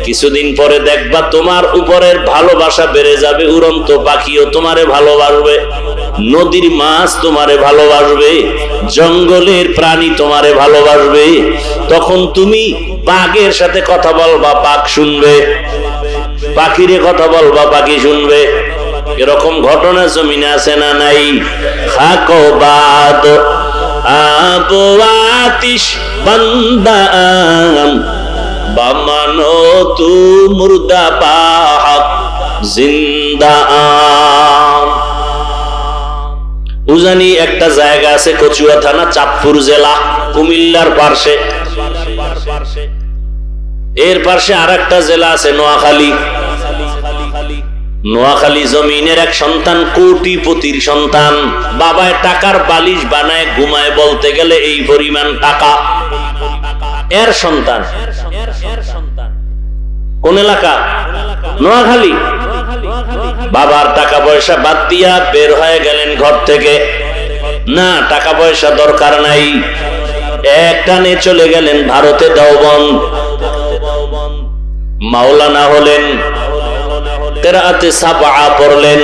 কিছুদিন পরে দেখবা তোমার উপরের ভালোবাসা বেড়ে যাবে। উড়ন্ত পাখিও তোমারে ভালোবাসবে, নদীর মাছ তোমারে ভালোবাসবে, জঙ্গলের প্রাণী তোমারে ভালোবাসবে। তখন তুমি বাঘের সাথে কথা বলবা, বাঘ শুনবে, পাখিরে কথা বলবা, পাখি শুনবে। এরকম ঘটনা জমিনে আছে না নাই? খাকো বাদ আবো আতিশ বান্দাম বামানো তু মুর্দা বাহক জিন্দা। উজানি একটা জায়গা আছে, কচুয়া থানা, চাঁদপুর জেলা, কুমিল্লার পার্শ্বে। এর পাশে আরেকটা জেলা আছে নোয়াখালী। নোয়াখালী জমিনের এক সন্তান কোটিপতির সন্তান, বাবায় টাকার বালিশ বানায় ঘুমায় বলতে গেলে এই পরিমাণ টাকা। এর সন্তান কোন এলাকা? নোয়াখালী। বাবার টাকা পয়সা বাদ দিয়া বের হয়ে গেলেন ঘর থেকে, না টাকা পয়সা দরকার নাই, এক টানে চলে গেলেন ভারতে দেওবন্দ। মাওলানা হলেন, কিরাআতে সাবআ পড়লেন।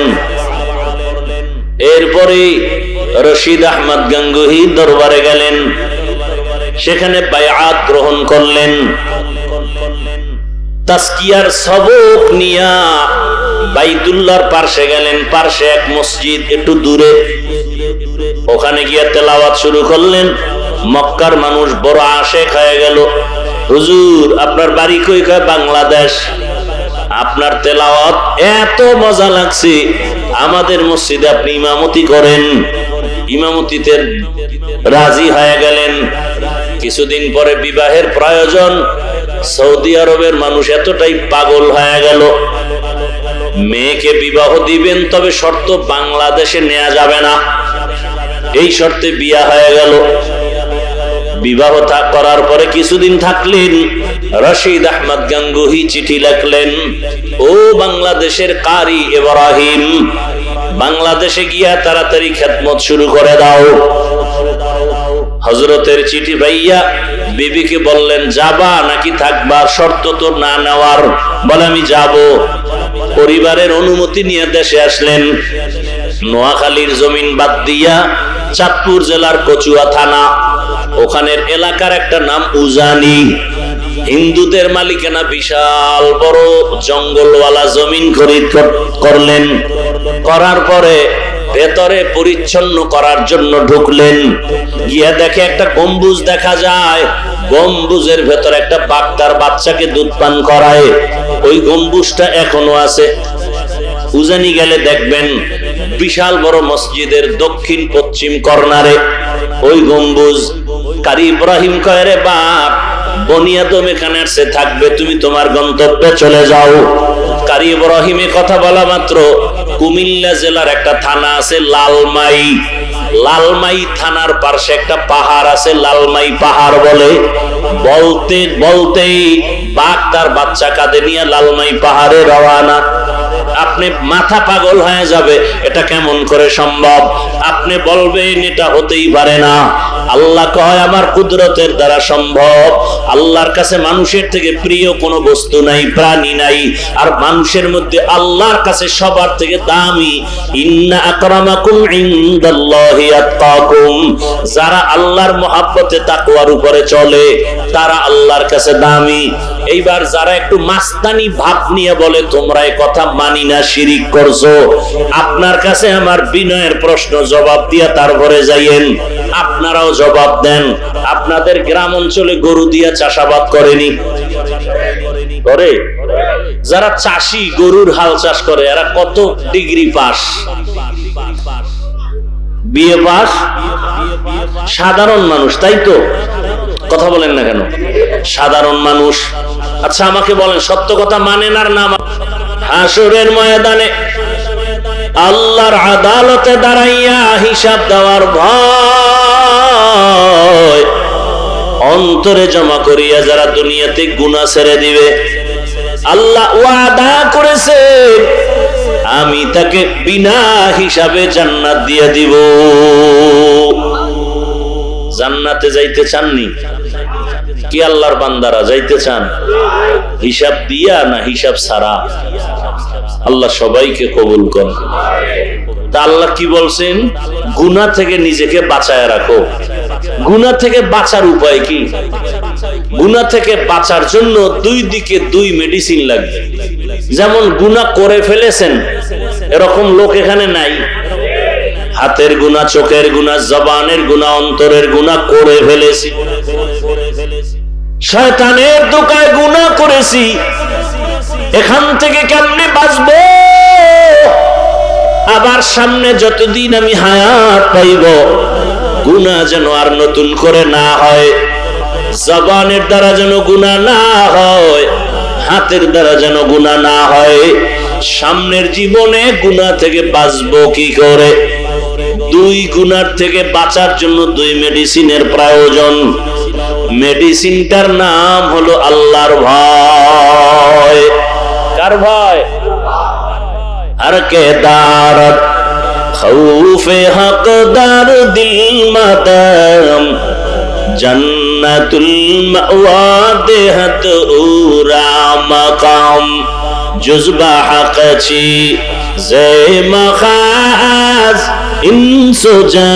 এরপরে রশিদ আহমদ গাঙ্গুহি দরবারে গেলেন, সেখানে বায়াত গ্রহণ করলেন। তাসকিয়ার সবক নিয়া বাইতুল্লাহর পাশে গেলেন, পাশে এক মসজিদ একটু দূরে, ওখানে গিয়া তেলাওয়াত শুরু করলেন। মক্কার মানুষ বড় আশেক হয়ে গেল, হুজুর আপনার বাড়ি কই? কয় বাংলাদেশ। আপনার তেলাওয়াত এত মজা লাগছে, আমাদের মসজিদে আপনি ইমামতি করেন। ইমামতিতে রাজি হয়ে গেলেন। কিছুদিন পরে বিবাহের প্রয়োজন। সৌদি আরবের মানুষ এতটাই পাগল হয়ে গেল, মেয়েকে বিবাহ দিবেন, তবে শর্ত বাংলাদেশে নেওয়া যাবে না, এই শর্তে বিয়া হয়ে গেল। বিবাহ করার পরে কিছুদিন থাকলেন, রশিদ আহমদ গাঙ্গুহি চিঠি লিখলেন, ও বাংলাদেশের কারি ইব্রাহিম, বাংলাদেশে গিয়া তাড়াতাড়ি খেদমত শুরু করে দাও। হযরতের চিঠি পাইয়া বিবিকে বললেন, যাবা নাকি থাকবা? শর্ত তো না নেওয়ার। বলে আমি যাব। পরিবারের অনুমতি নিয়ে দেশে আসলেন। নোয়াখালীর জমিন বাদ দিয়া চাঁদপুর জেলার কচুয়া থানা, ওখানের এলাকার একটা নাম উজানি। হিন্দুদের মালিকানা বিশাল বড় জঙ্গলওয়ালা জমিন খরিদ করলেন। করার পরে ভেতরে পরিচ্ছন্ন করার জন্য ঢুকলেন, গিয়া দেখে একটা গম্বুজ দেখা যায়। গম্বুজের ভেতর একটা বাঘ তার বাচ্চাকে দুধ পান করায়, ওই গম্বুজটা এখনো আছে। উজানি গেলে দেখবেন বিশাল বড় মসজিদের দক্ষিণ পশ্চিম কর্নারে ওই গম্বুজ। কারি ইব্রাহিম কয়, রে বাপ, বনিয়াদম এখানে আসছে থাকবে, তুমি তোমার গন্তব্যে চলে যাও। কারি ইব্রাহিমে কথা বলা মাত্র কুমিল্লা জেলার একটা থানা আছে লালমাই, লালমাই থানার পাশে একটা পাহাড় আছে, লালমাই পাহাড় বলে। বলতে বলতেই বাঘ তার বাচ্চা কাঁধে নিয়ে লালমাই পাহাড়ে রওয়ানা। আপনি মাথা পাগল হয়ে যাবে, এটা কেমন করে সম্ভব? আপনি বলবেন এটা হতেই পারে না। আল্লাহ কয় আমার কুদরতের দ্বারা সম্ভব। আল্লাহর কাছে মানুষের থেকে প্রিয় কোনো বস্তু নাই, প্রাণী নাই, আর মানুষের মধ্যে আল্লাহর কাছে সবার থেকে দামি ইন্না আকরামাকুম ইনদাল্লাহি আতকাকুম, যারা আল্লাহর মহব্বতে তাকওয়ার উপরে চলে তারা আল্লাহর কাছে দামি। এইবার যারা একটু মাস্তানি ভাব নিয়ে বলে তোমরা এই কথা মানি না, শিরিক করছো, আপনার কাছে আমার বিনয়ের প্রশ্ন জবাব দিয়া তারপরে যাইয়েন, আপনারাও জবাব দেন। আপনাদের গ্রাম অঞ্চলে গরু দিয়া চাষাবাদ করেনি? করে। যারা চাষি গরুর হাল চাষ করে এরা কত ডিগ্রি পাস? BA pass. সাধারণ মানুষ, তাই তো? কথা বলেন না কেন? সাধারণ মানুষ। আচ্ছা আমাকে বলেন, সত্য কথা মানেন আর না? হাসরের ময়দানে আল্লাহর আদালতে দাঁড়াইয়া হিসাব দেওয়ার ভয় অন্তরে জমা করিয়া যারা দুনিয়াতে গুনাহ ছেড়ে দিবে, আল্লাহ ওয়াদা করেছে আমি তাকে বিনা হিসাবে জান্নাত দিয়ে দিব। জান্নাতে যাইতে চাননি কি আল্লাহর বান্দারা? যাইতে চান? হিসাব দিয়া না হিসাব ছাড়া? আল্লাহ সবাইকে কবুল করেন। তা আল্লাহ কি বলছেন? গুনাহ থেকে নিজেকে বাঁচায় রাখো। গুনাহ থেকে বাঁচার উপায় কি? গুনাহ থেকে বাঁচার জন্য দুই দিকে দুই মেডিসিন লাগবে। যেমন গুনাহ করে ফেলেছেন এরকম লোক এখানে নাই। হাতের গুনাহ, চোখের গুনাহ, জবানের গুনাহ, অন্তরের গুনাহ করে ফেলেছি। শয়তানের দোকায় গুনাহ করেছি, এখান থেকে কেমনে বাঁচবো? আবার সামনে যতদিন আমি হায়াত পাইব গুনাহ যেন আর নতুন করে না হয়। জবানের দ্বারা যেন গুনাহ না হয়, হাতের দ্বারা যেন গুনাহ না হয়। সামনের জীবনে গুনাহ থেকে বাঁচবো কি করে? দুই গুনার থেকে বাঁচার জন্য দুই মেডিসিনের প্রয়োজন। মেডিসিনটার নাম হলো আল্লাহর ভয়। কার ভয়? আর কে দারত খৌফে হকদার দিল মাদাম জান্নাতুল মাওয়া দেহত উরা মাকাম জুজবা হকছি জে মখাজ ইনসুজা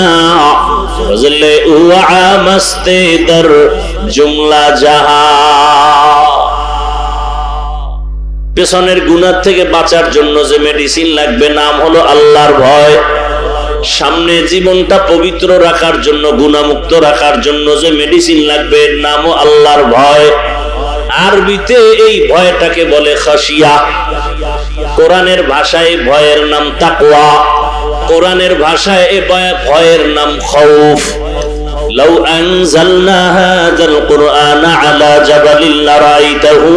ফজলে উআ মস্তে দর জুমলা জাহা। পেছনের গুনাহ থেকে বাঁচার জন্য যে মেডিসিন লাগবে নাম হলো আল্লাহর ভয়। সামনে জীবনটা পবিত্র রাখার জন্য, গুনাহমুক্ত রাখার জন্য যে মেডিসিন লাগবে নামও আল্লাহর ভয়। আরবিতে এই ভয়টাকে বলে খাশিয়া। কোরআনের ভাষায় ভয়ের নাম তাকওয়া, কোরআনের ভাষায় এই ভয়ের নাম খাউফ। লাউ আনজালনা হাযাল কুরআনা আলা জাবালিন লারাইতাহু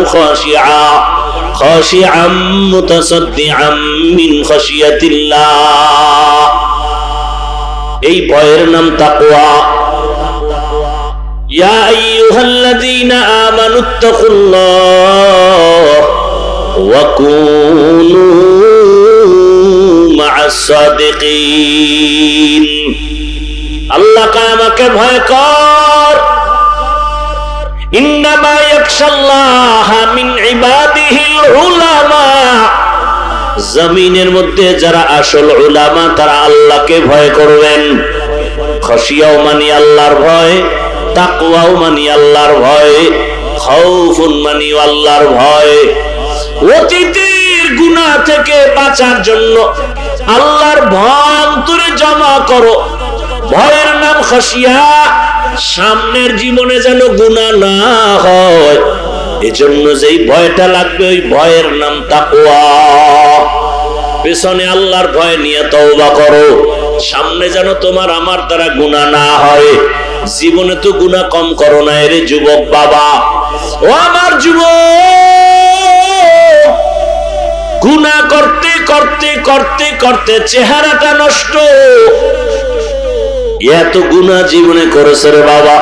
খাশিআম মুতাসাদ্দিআম মিন খাশিয়াতিল্লাহ। এই ভয়ের নাম তাকওয়া। ইয়া আইয়ুহাল্লাযীনা আমানুত্তাকুল্লাহ ওয়া কুনু মা'আস সাদিকিন। আল্লাহকে আমাকে ভয় কর। ইন্নামা ইয়াখশাল্লাহা মিন ইবাদিহিল উলামা। জমিনের মধ্যে যারা আসল উলামা তারা আল্লাহকে ভয় করবেন। খাশিয়াও মানি আল্লাহর ভয়, তাকওয়াও মানি আল্লাহর ভয়, খাউফুন মানি আল্লাহর ভয়। অতীতের গুনাহ থেকে বাঁচার জন্য আল্লাহর ভয় অন্তরে জমা করো। ভয়ের নাম খাশিয়া। সামনের জীবনে যেন গুনাহ না হয় এজন্য যেই ভয়টা লাগবে ওই ভয়ের নাম তাকওয়া। পেছনে আল্লাহর ভয় নিয়ে তওবা করো, সামনে যেন তোমার আমার দ্বারা গুনাহ না হয়। জীবনে তো গুনাহ কম করো না রে যুবক বাবা। ও আমার যুবক, গুনাহ করতে করতে করতে করতে চেহারাটা নষ্ট। এত গুনাহ জীবনে করেছে রে বাবা।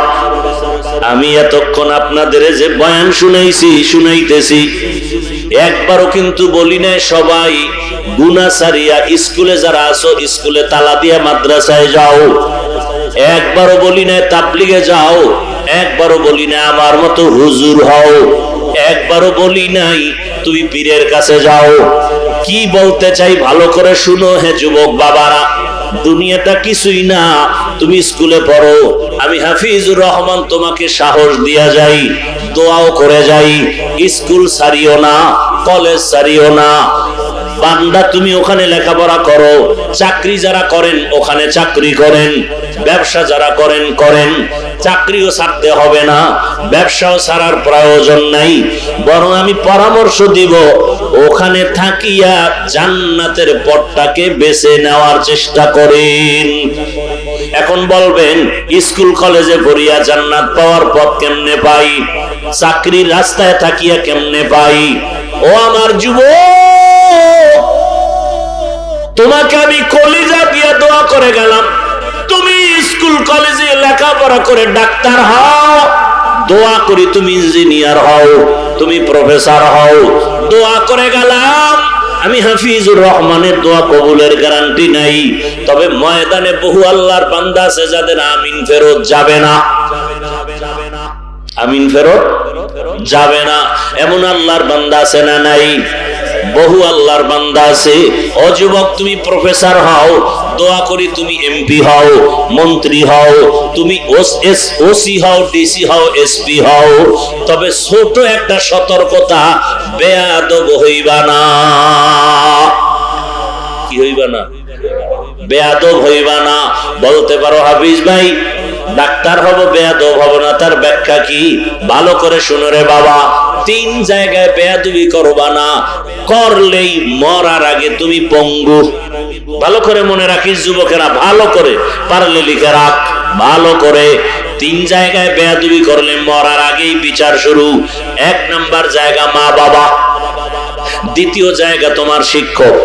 আমি এতক্ষণ আপনাদের যে বয়ান শুনাইতেছি একবারও কিন্তু বলি নাই সবাই গুনাহ সারিয়া স্কুলে যারা আছো স্কুলে তালা দিয়া মাদ্রাসায় যাও। একবারও বলি নাই তাবলিগে যাও। একবারও বলি নাই আমার মতো হুজুর হও। একবারও বলি নাই তুমি পীরের কাছে যাও। কি বলতে চাই ভালো করে শুনো হে যুবক বাবারা। দুনিয়াটা কিছুই না, তুমি স্কুলে পড়ো। আমি হাফিজুর রহমান তোমাকে সাহস দিয়া যাই, দোয়াও করে যাই। স্কুল ছাড়িও না, কলেজ ছাড়িও না। বান্দা তুমি ওখানে লেখাপড়া করো। চাকরি যারা করেন ওখানে চাকরি করেন। ব্যবসা যারা করেন করেন। চাকরিও ছাড়তে হবে না, ব্যবসাও ছাড়ার প্রয়োজন নাই। বরং আমি পরামর্শ দিব ওখানে থাকিয়া জান্নাতের পথটাকে বেছে নেওয়ার চেষ্টা করেন। এখন বলবেন স্কুল কলেজে পড়িয়া জান্নাত পাওয়ার পথ কেমনে পাই? চাকরির রাস্তায় থাকিয়া কেমনে পাই? ও আমার যুবক, তোমাকে আমি কলিজা দিয়ে দোয়া করে গেলাম, তুমি স্কুল কলেজে লেখাপড়া করে ডাক্তার হও। দোয়া করি তুমি ইঞ্জিনিয়ার হও, তুমি প্রফেসর হও। দোয়া করে গেলাম। আমি হাফিজুর রহমানের দোয়া কবুলের গ্যারান্টি নাই, তবে ময়দানে বহু আল্লাহর বান্দা আছে যাদের আমিন ফেরত যাবে না। আমিন ফেরত যাবে না এমন আল্লাহর বান্দা আছে না নাই? বহু আল্লাহর বান্দা আছে। ও যুবক, তুমি প্রফেসর হও, দোয়া করি তুমি এমপি হও, মন্ত্রী হও, তুমি ওসি হও, ডিসি হও, এসপি হও। তবে ছোট একটা সতর্কতা, বেয়াদব হইবা না। কি হইবা না? বেয়াদব হইবা না। বলতে পারো হাফিজ ভাই ডাক্তার হব, বেয়াদব হব না, তার ব্যাখ্যা কি? ভালো করে শুনো রে বাবা। 3 জায়গায় বেয়াদবি করবা না, করলেই মরার আগে তুমি পঙ্গু। ভালো করে মনে রাখিস যুবকেরা, ভালো করে পারলে লিখে রাখ ভালো করে। তিন জায়গায় বেয়াদবি করলে মরার আগেই বিচার শুরু। এক নাম্বার জায়গা মা বাবা, দ্বিতীয় জায়গা তোমার শিক্ষক,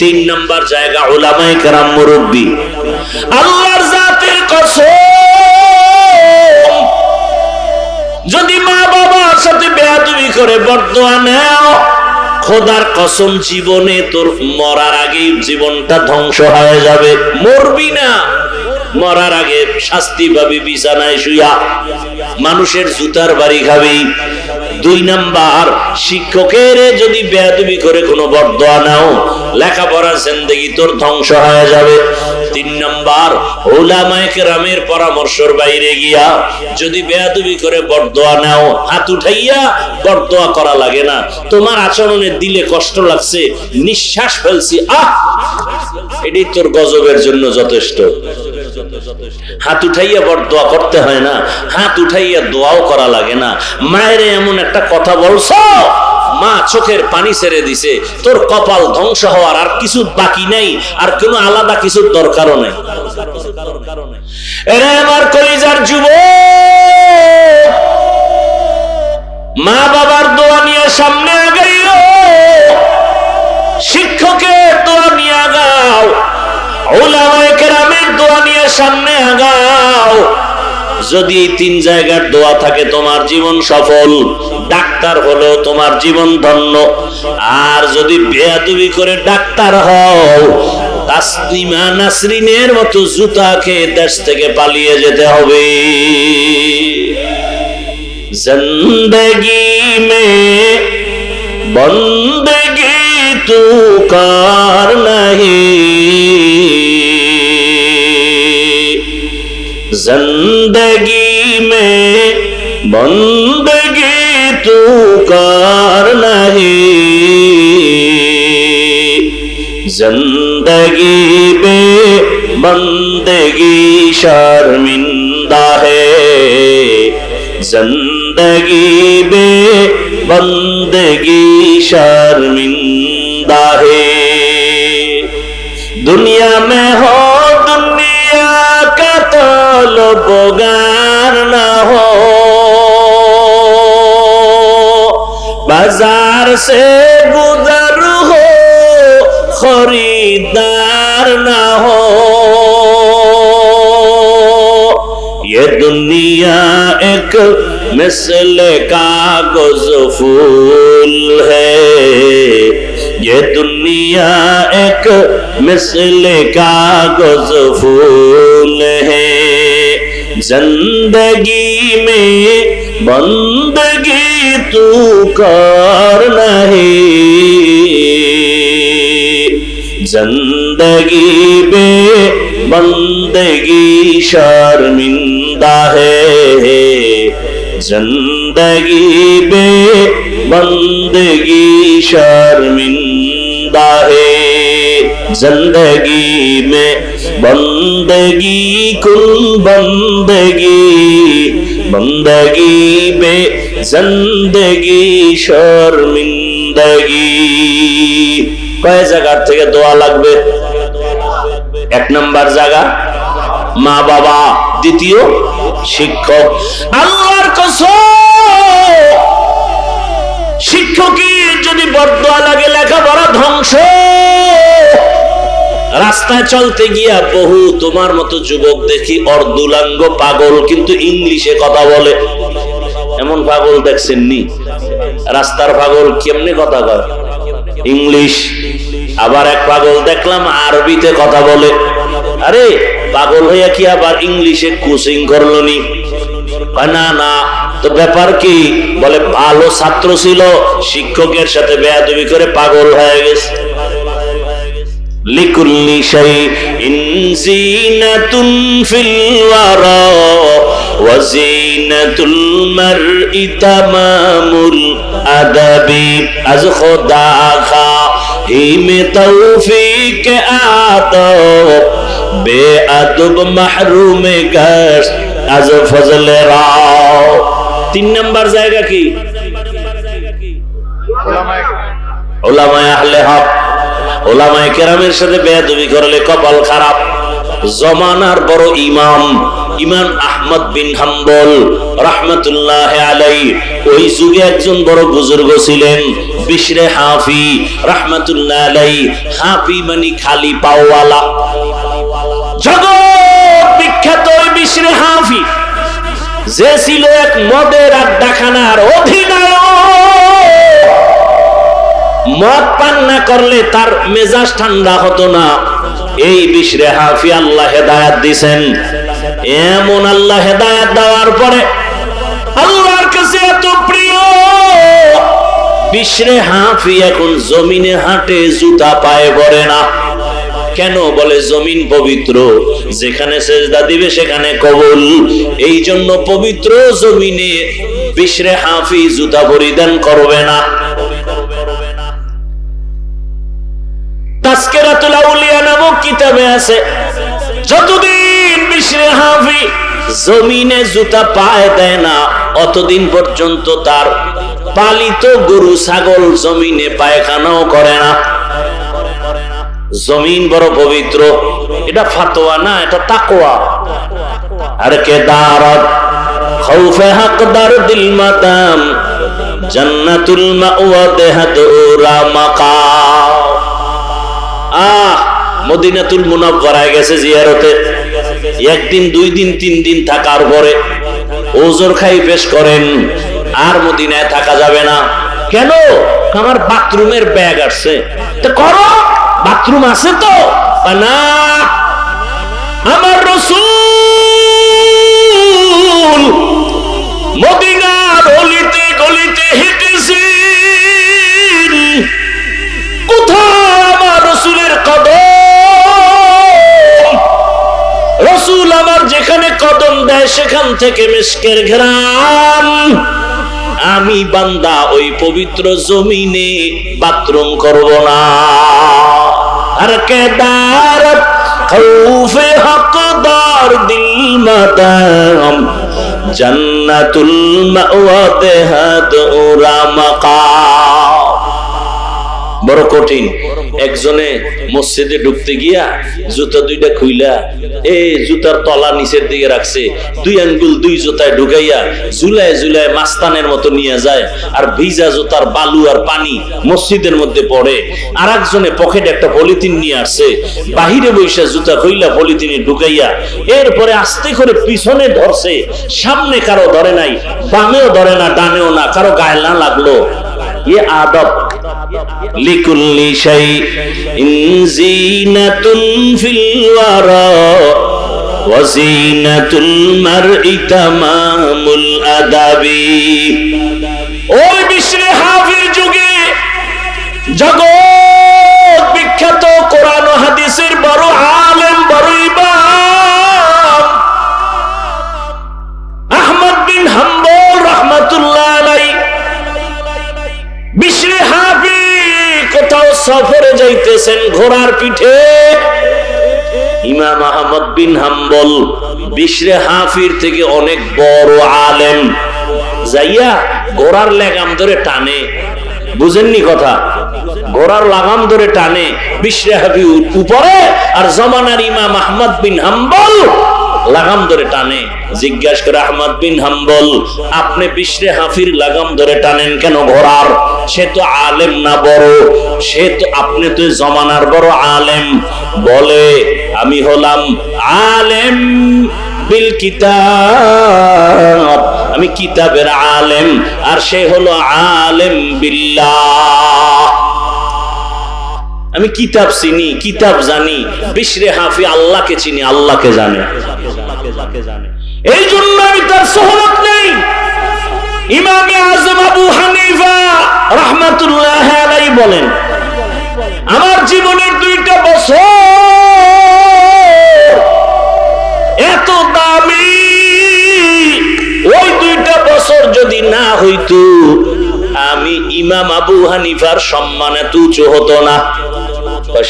তিন নাম্বার জায়গা উলামায়ে কেরাম মুরব্বী। আল্লাহর জাতের কসম, যদি মা বাবার সাথে বেয়াদবি করে বরদোয়া নাও, খোদার কসম জীবনে তোর মরার আগে জীবনটা ধ্বংস হয়ে যাবে। মরবি না, মরার আগে শাস্তি পাবি বিছানায় শুয়া, মানুষের জুতার বাড়ি খাবি। দুই নাম্বার, শিক্ষকের যদি বেয়াদবি করে কোনো বরদোয়া নাও, লেখাপড়ার জিন্দেগি তোর ধ্বংস হয়ে যাবে। তিন নাম্বার, উলামায়ে কেরামের পরামর্শের বাইরে গিয়া যদি বেয়াদবি করে বরদোয়া নাও, হাত উঠাইয়া বরদোয়া করা লাগে না, তোমার আচরণে দিলে কষ্ট লাগছে, নিঃশ্বাস ফেলছি, এটাই তোর গজবের জন্য যথেষ্ট। হাত উঠাইয়া বরদোয়া করতে হয় না, হাত উঠাইয়া দোয়াও করা লাগে না। মায়ের এমন একটা কথা বলছো, মা চোখের পানি ছেড়ে দিছে, তোর কপাল ধ্বংস হওয়ার আর কিছু বাকি নাই, আর কোনো আলাদা কিছুর দরকারও নেই। এরা আমার কলিজার যুবক, মা বাবার দোয়া নিয়ে সামনে আগাইও, শিক্ষকের দোয়া নিয়ে আগাও, উলামায়ে কেরামের দোয়া নিয়ে সামনে আগাও। যদি এই তিন জায়গার দোয়া থাকে তোমার জীবন সফল, ডাক্তার হলো তোমার জীবন ধন্য। আর যদি বেয়াদবি করে ডাক্তার হও, তাসলিমা নাসরিনের মতো জুতা খেয়ে দেশ থেকে পালিয়ে যেতে হবে। জিন্দেগি মে বন্দেগি তু কার নাহি, जिंदगी में बंदगी तू कर नहीं, जिंदगी में बंदगी शर्मिंदा है, जिंदगी में बंदगी शर्मिंदा है। दुनिया में हो दुनिया का तलबगार ना हो, बाजार से गुजर हो खरीदार ना हो। ये दुनिया एक मिसल कागज फूल है, ये दुनिया एक मिसल कागज फूल है, जिंदगी में बंदगी तू कर नहीं, जिंदगी में बंदगी शर्मिंदा है, जिंदगी में बंदगी शर्मिंदा है। जिंदगी में बंदगी कुल बंदगी, बंदगी में जिंदगी शर्मिंदगी। কয় জায়গা থেকে দোয়া লাগবে? এক নাম্বার জায়গা মা বাবা, দ্বিতীয় শিক্ষক। আল্লাহর কসম, শিক্ষকের যদি বরদোয়া লাগে লেখাপড়া ধ্বংস। রাস্তায় চলতে গিয়া বহু তোমার মতো যুবক দেখি অর্ধুলাঙ্গ পাগল, কিন্তু ইংলিশে কথা বলে। এমন পাগল দেখছেন নি? রাস্তার পাগল কেমনে কথা কয়? ইংলিশ। আবার এক পাগল দেখলাম আরবিতে কথা বলে। আরে পাগল হইয়া কি আবার ইংলিশে কোচিং করলো নি? না না, তো ব্যাপার কি? বলে ভালো ছাত্র ছিল, শিক্ষকের সাথে বেয়াদবি করে পাগল হয়ে গেছে। লিকুল্লি শাইইন জিনাতুন ফিল ওয়ারা ওয়া জিনাতুল মারই তামামুল আদাবি, আজ খোদা খা হিমে তৌফিক আদব, বেআদব মাহরুমে গাশ আজ ফজলে রাও। তিন নাম্বার জায়গা কি? উলামায়ে আহলে হক। উলামায়ে কেরামের সাথে বেয়াদবি করলে কপাল খারাপ। জমানার বড় ইমাম ইমাম আহমদ বিন হাম্বল রাহমাতুল্লাহ আলাইহি ওই যুগে একজন বড় বুজুর্গ ছিলেন, বিশরে হাফি রাহমাতুল্লাহ আলাইহি। হাফি মানে খালি পাওয়ালা। জগৎ বিখ্যাত ওই বিশরে হাফি, যে ছিল এক মদের আড্ডাখানার অধিনায়ক। মদ পান না করলে তার মেজাজ ঠান্ডা হতো না। এই বিশরে হাফি আল্লাহ হেদায়াত দিয়েছেন। এমন আল্লাহ হেদায়াত দেওয়ার পরে আল্লাহর কাছে এত প্রিয়, বিশরে হাফি এখন জমিনে হাঁটে, জুতা পায়ে পড়ে না। কেন? বলে জমিন পবিত্র, যেখানে সেজদা দিবে সেখানে কবুল। এই জন্য পবিত্র জমিনে বিশরে হাফি জুতা পরিধান করবে না। তাজকিরাতুল আউলিয়া নামক কিতাবে আছে, যতদিন বিশরে হাফি জমিনে জুতা পায়ে দেয় না, অতদিন পর্যন্ত তার পালিত গরু ছাগল জমিনে পায়খানাও করে না। জমিন বড় পবিত্র, এটা ফাতোয়া না, এটা তাকওয়া। আর কে দারাত খাউফে হকদার দিল মাতাম জান্নাতুল মাওয়া দেহাতুরা মাকাম। মদিনাতুল মুনাওয়ারায় গেছে জিয়ারতে, একদিন দুই দিন তিন দিন থাকার পরে ওজর খাই পেশ করেন, আর মদিনায় থাকা যাবে না। কেন? আমার বাথরুমের ব্যাগ আসছে। তো করো, বাথরুম আছে তো না। আমার রাসূল মদিনার অলিতে গলিতে হেঁটেছেন। কোথায় আমার রাসূলের কদম? রাসূল আমার যেখানে কদম দেয় সেখান থেকে মিশকের ঘ্রাণ। আমি বান্দা ওই পবিত্র জমিনে বাথরুম করব না। আর কে দারাত খাউফে হকদার দিল মাদাম জান্নাতুল মাওয়া দেহাতুরা মাকাম। বড় কঠিন। একজনে মসজিদে ঢুকতে গিয়া জুতা দুইটা খুইলা জুতার তলা নিচের দিকে রাখছে, দুই আঙ্গুল দুই জুতায় ঢুকাইয়া ঝুলায় ঝুলায় মাস্তানের মতো নিয়ে যায়, আর ভিজা জুতার বালু আর পানি মসজিদের মধ্যে পড়ে। আর একজনে পকেটে একটা পলিথিন নিয়ে আসছে, বাহিরে বৈশা জুতা খুইলা পলিথিনে ঢুকাইয়া এরপরে আস্তে করে পিছনে ধরছে। সামনে কারো ধরে নাই, বামেও ধরে না, ডানেও না, কারো গায়ে না লাগলো। ये आदब लिकुल्ली शैइन ज़ीनतुन फिल वरा व ज़ीनतुल मर्इ तमामुल अदबी। ওই বিশরে হাফির যুগে জগৎ বিখ্যাত কোরআন ও হাদিসের বড় আলেম, বড় ইমাম আহমদ বিন হাম্বল রাহমাতুল্লাহ আলাইহি বিশরে হাফি কোথাও সফরে যাইতেছেন ঘোড়ার পিঠে। ইমাম আহমদ বিন হাম্বল বিশরে হাফির থেকে অনেক বড় আলেম, যাইয়া ঘোড়ার লাগাম ধরে টানে। বুঝেননি কথা? ঘোড়ার লাগাম ধরে টানে বিশরে হাফি উপরে, আর জমানার ইমাম আহমদ বিন হাম্বল লাগাম ধরে টানে। জিজ্ঞাসা করে আহমদ বিন হাম্বল, আপনি বিশরে হাফির লাগাম ধরে টানেন কেন ঘোড়ার? সে তো আলেম না বড়, সে তো, আপনি তো জমানার বড় আলেম। বলে আমি হলাম আলেম বিল কিতাব, আমি কিতাবের আলেম, আর সে হলো আলেম বিল্লাহ। আমি কিতাব চিনি, কিতাব জানি। বিশরে হাফি আল্লাহকে চিনি, আল্লাহকে জানে। এই জন্য আমি তার সোহবত নেই। ইমামে আজম আবু হানিফা রাহমাতুল্লাহ আলাইহি বলেন, আমার জীবনের 2টা বছর এত দামি, ওই 2টা বছর যদি না হইতো আমি ইমাম আবু হানিফার সম্মান এত উঁচু হতো না।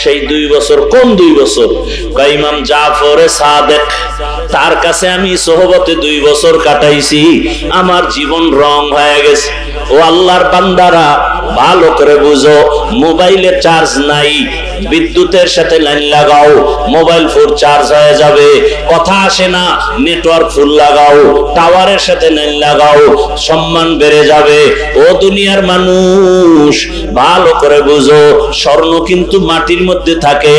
সেই 2 বছর, কোন 2 বছর? ইমাম জাফরে সাদেক, তার কাছে আমি সোহবতে 2 বছর কাটাইছি, আমার জীবন রং হয়ে গেছে। ও আল্লাহর বান্দারা, ভালো করে বুঝো, মোবাইলে চার্জ নাই, বিদ্যুতের সাথে লাইন লাগাও, মোবাইল ফোন চার্জ হয়ে যাবে, কথা আসে না, নেটওয়ার্ক ফুল লাগাও, টাওয়ারের সাথে লাইন লাগাও, সম্মান বেড়ে যাবে। ও দুনিয়ার মানুষ, ভালো করে বুঝো, স্বর্ণ কিন্তু মাটির মধ্যে থাকে,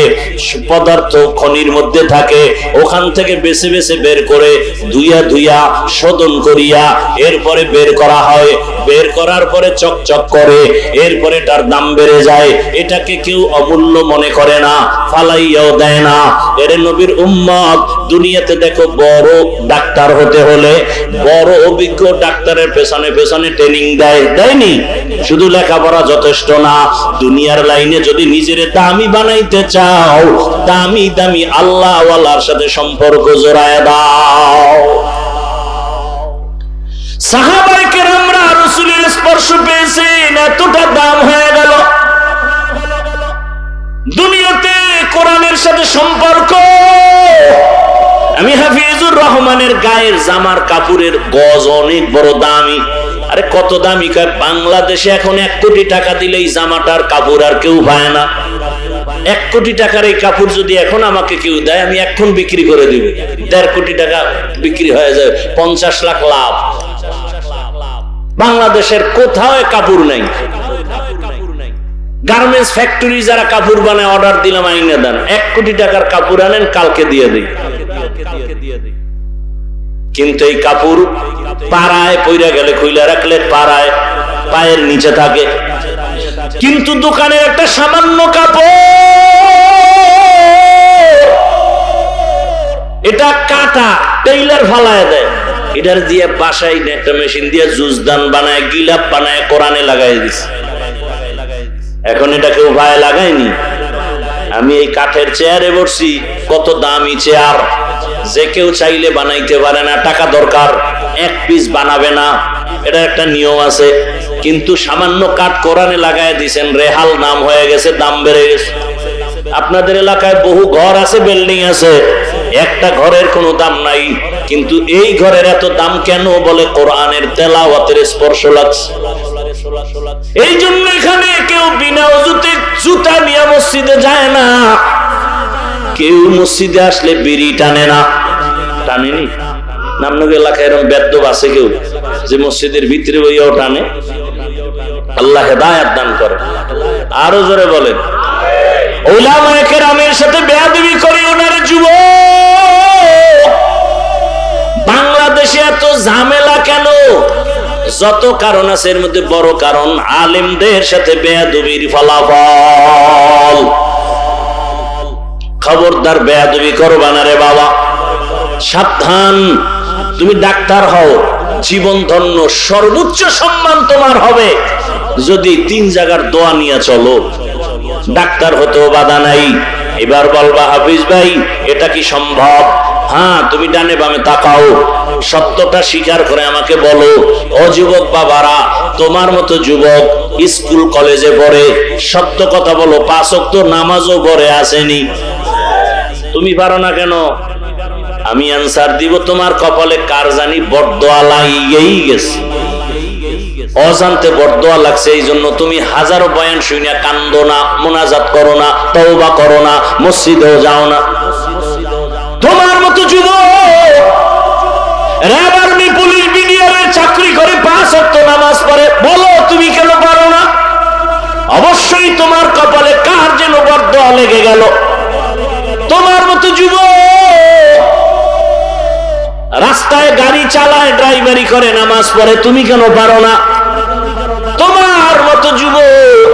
পদার্থ খনির মধ্যে থাকে, ওখান থেকে বেছে বেছে বের করে ধুইয়া ধুইয়া শোধন করিয়া এরপরে বের করা হয়। বের করার পরে চকচক করে, এরপরে তার দাম বেড়ে যায়। এটাকে কেউ অমূল্য মনে করে না, ফালাইয়াও দেয় না। এর নবীর উম্মত, দুনিয়াতে দেখো বড় ডাক্তার হতে হলে বড় অভিজ্ঞ ডাক্তারের পেছনে পেছনে ট্রেনিং দেয়নি? শুধু লেখাপড়া যথেষ্ট না, দুনিয়ার লাইনে যদি নিজের দামি বানাইতে চাও, দামি দামি আল্লাহ ওয়ালার সাথে সম্পর্ক জোড়ায় দাও। সাহাবায়ে কেরামরা রাসূলের স্পর্শ পেয়েছেন, এতটা দাম হয়ে গেল। দুনিয়াতে কোরআনের সাথে সম্পর্ক। আমি হাফিজুর রহমানের গায়ের জামার কাপড়ের গজ অনেক বড় দামি। আরে কত দামি? বাংলাদেশে এখন 1 কোটি টাকা দিলেই জামাটার কাপড় আর কেউ পায় না। 1 কোটি টাকার এই কাপড় যদি এখন আমাকে কেউ দেয়, আমি এখন বিক্রি করে দিব। 1.5 কোটি টাকা বিক্রি হয়ে যাবে, 50 লাখ লাভ। বাংলাদেশের কোথাও কাপড় নাই। গার্মেন্টস ফ্যাক্টরি যারা কাপড় বানায়, অর্ডার দিলাম আইনে দেন, 1 কোটি টাকার কাপড় আনেন, কালকে দিয়ে দিই। কিন্তু এই কাপড় পাড়ায় পইরা গেলে খুইলা রাখলে পাড়ায় পায়ের নিচে থাকে। কিন্তু দোকানের একটা সামান্য কাপড়, এটা কাটা টেইলার ফালায় দেয়, এটার দিয়ে বাসায় একটা মেশিন দিয়ে জুসদান বানায়, গিলাপ বানায়, কোরআনে লাগাই দিছে। এখন এটা কেউ ভাই লাগায়নি। আমি এই কাঠের চেয়ারে বসছি, কত দামি চেয়ার, যে কেউ চাইলে বানাইতে পারে না, টাকা দরকার, 1 পিস বানাবে না, এটা একটা নিয়ম আছে। কিন্তু সামান্য কাঠ কোরআনে লাগায় দিছেন, রেহাল নাম হয়ে গেছে, দাম বেড়ে গেছে। আপনাদের এলাকায় বহু ঘর আছে, বিল্ডিং আছে, একটা ঘরের কোনো দাম নাই, কিন্তু এই ঘরের এত দাম কেন? বলে কোরআনের তেলাওয়াতের স্পর্শ লাগছে। এই জন্য এখানে কেউ বিনা ওযুতে জুতা নিয়ে মসজিদে যায় না, কেউ মসজিদে আসলে বিড়ি টানে না। টানেনি? নামনগর এলাকায় এরকম বেদ্যপ আছে কেউ যে মসজিদের ভিতরে বইয়াও টানে? আল্লাহ হেদায়েত দান করে। আরো জোরে বলেন। উলামায়ে কেরামের সাথে বেয়াদবি করিও না রে যুবক। বাংলাদেশে এত ঝামেলা কেন? যত কারণ আছে, এর মধ্যে বড় কারণ আলেমদের সাথে বেয়াদবির ফলাফল। খবরদার বেয়াদবি করবা না রে বাবা, সাবধান। তুমি ডাক্তার হও, জীবন ধন্য, সর্বোচ্চ সম্মান তোমার হবে যদি 3 জায়গার দোয়া নিয়ে চলো। ডাক্তার হতেও বাধা নাই। এবার বলবা, হাফিজ ভাই এটা কি সম্ভব? হ্যাঁ, তুমি ডানে বামে তাকাও, সত্যটা স্বীকার করে আমাকে বলো। ও যুবক বাবারা, তোমার মতো যুবক স্কুল কলেজে পড়ে, সত্য কথা বলো, 5 ওয়াক্ত নামাজও পড়ে আসেনি। তুমি পারো না কেন? আমি আনসার দিব, তোমার কপালে কার জানি বরদোয়া লাগিয়েই গেছে, অজান্তে বরদোয়া লাগছে। এই জন্য তুমি হাজারো বয়ান শুনে কান্দো না, মোনাজাত করো না, তওবা করো না, মসজিদেও যাও না। তোমার মতো যুবক র্যাব, আর্মি, পুলিশ, বিডিআর চাকরি করে, 5 ওয়াক্ত নামাজ পড়ে, বলো তুমি কেন পারো না? অবশ্যই তোমার কপালে কার যেন বরদোয়া লেগে গেল। তোমার মতো যুবক রাস্তায় গাড়ি চালায়, ড্রাইভারি করে, নামাজ পড়ে, তুমি কেন পারো না? তোমার মতো যুবক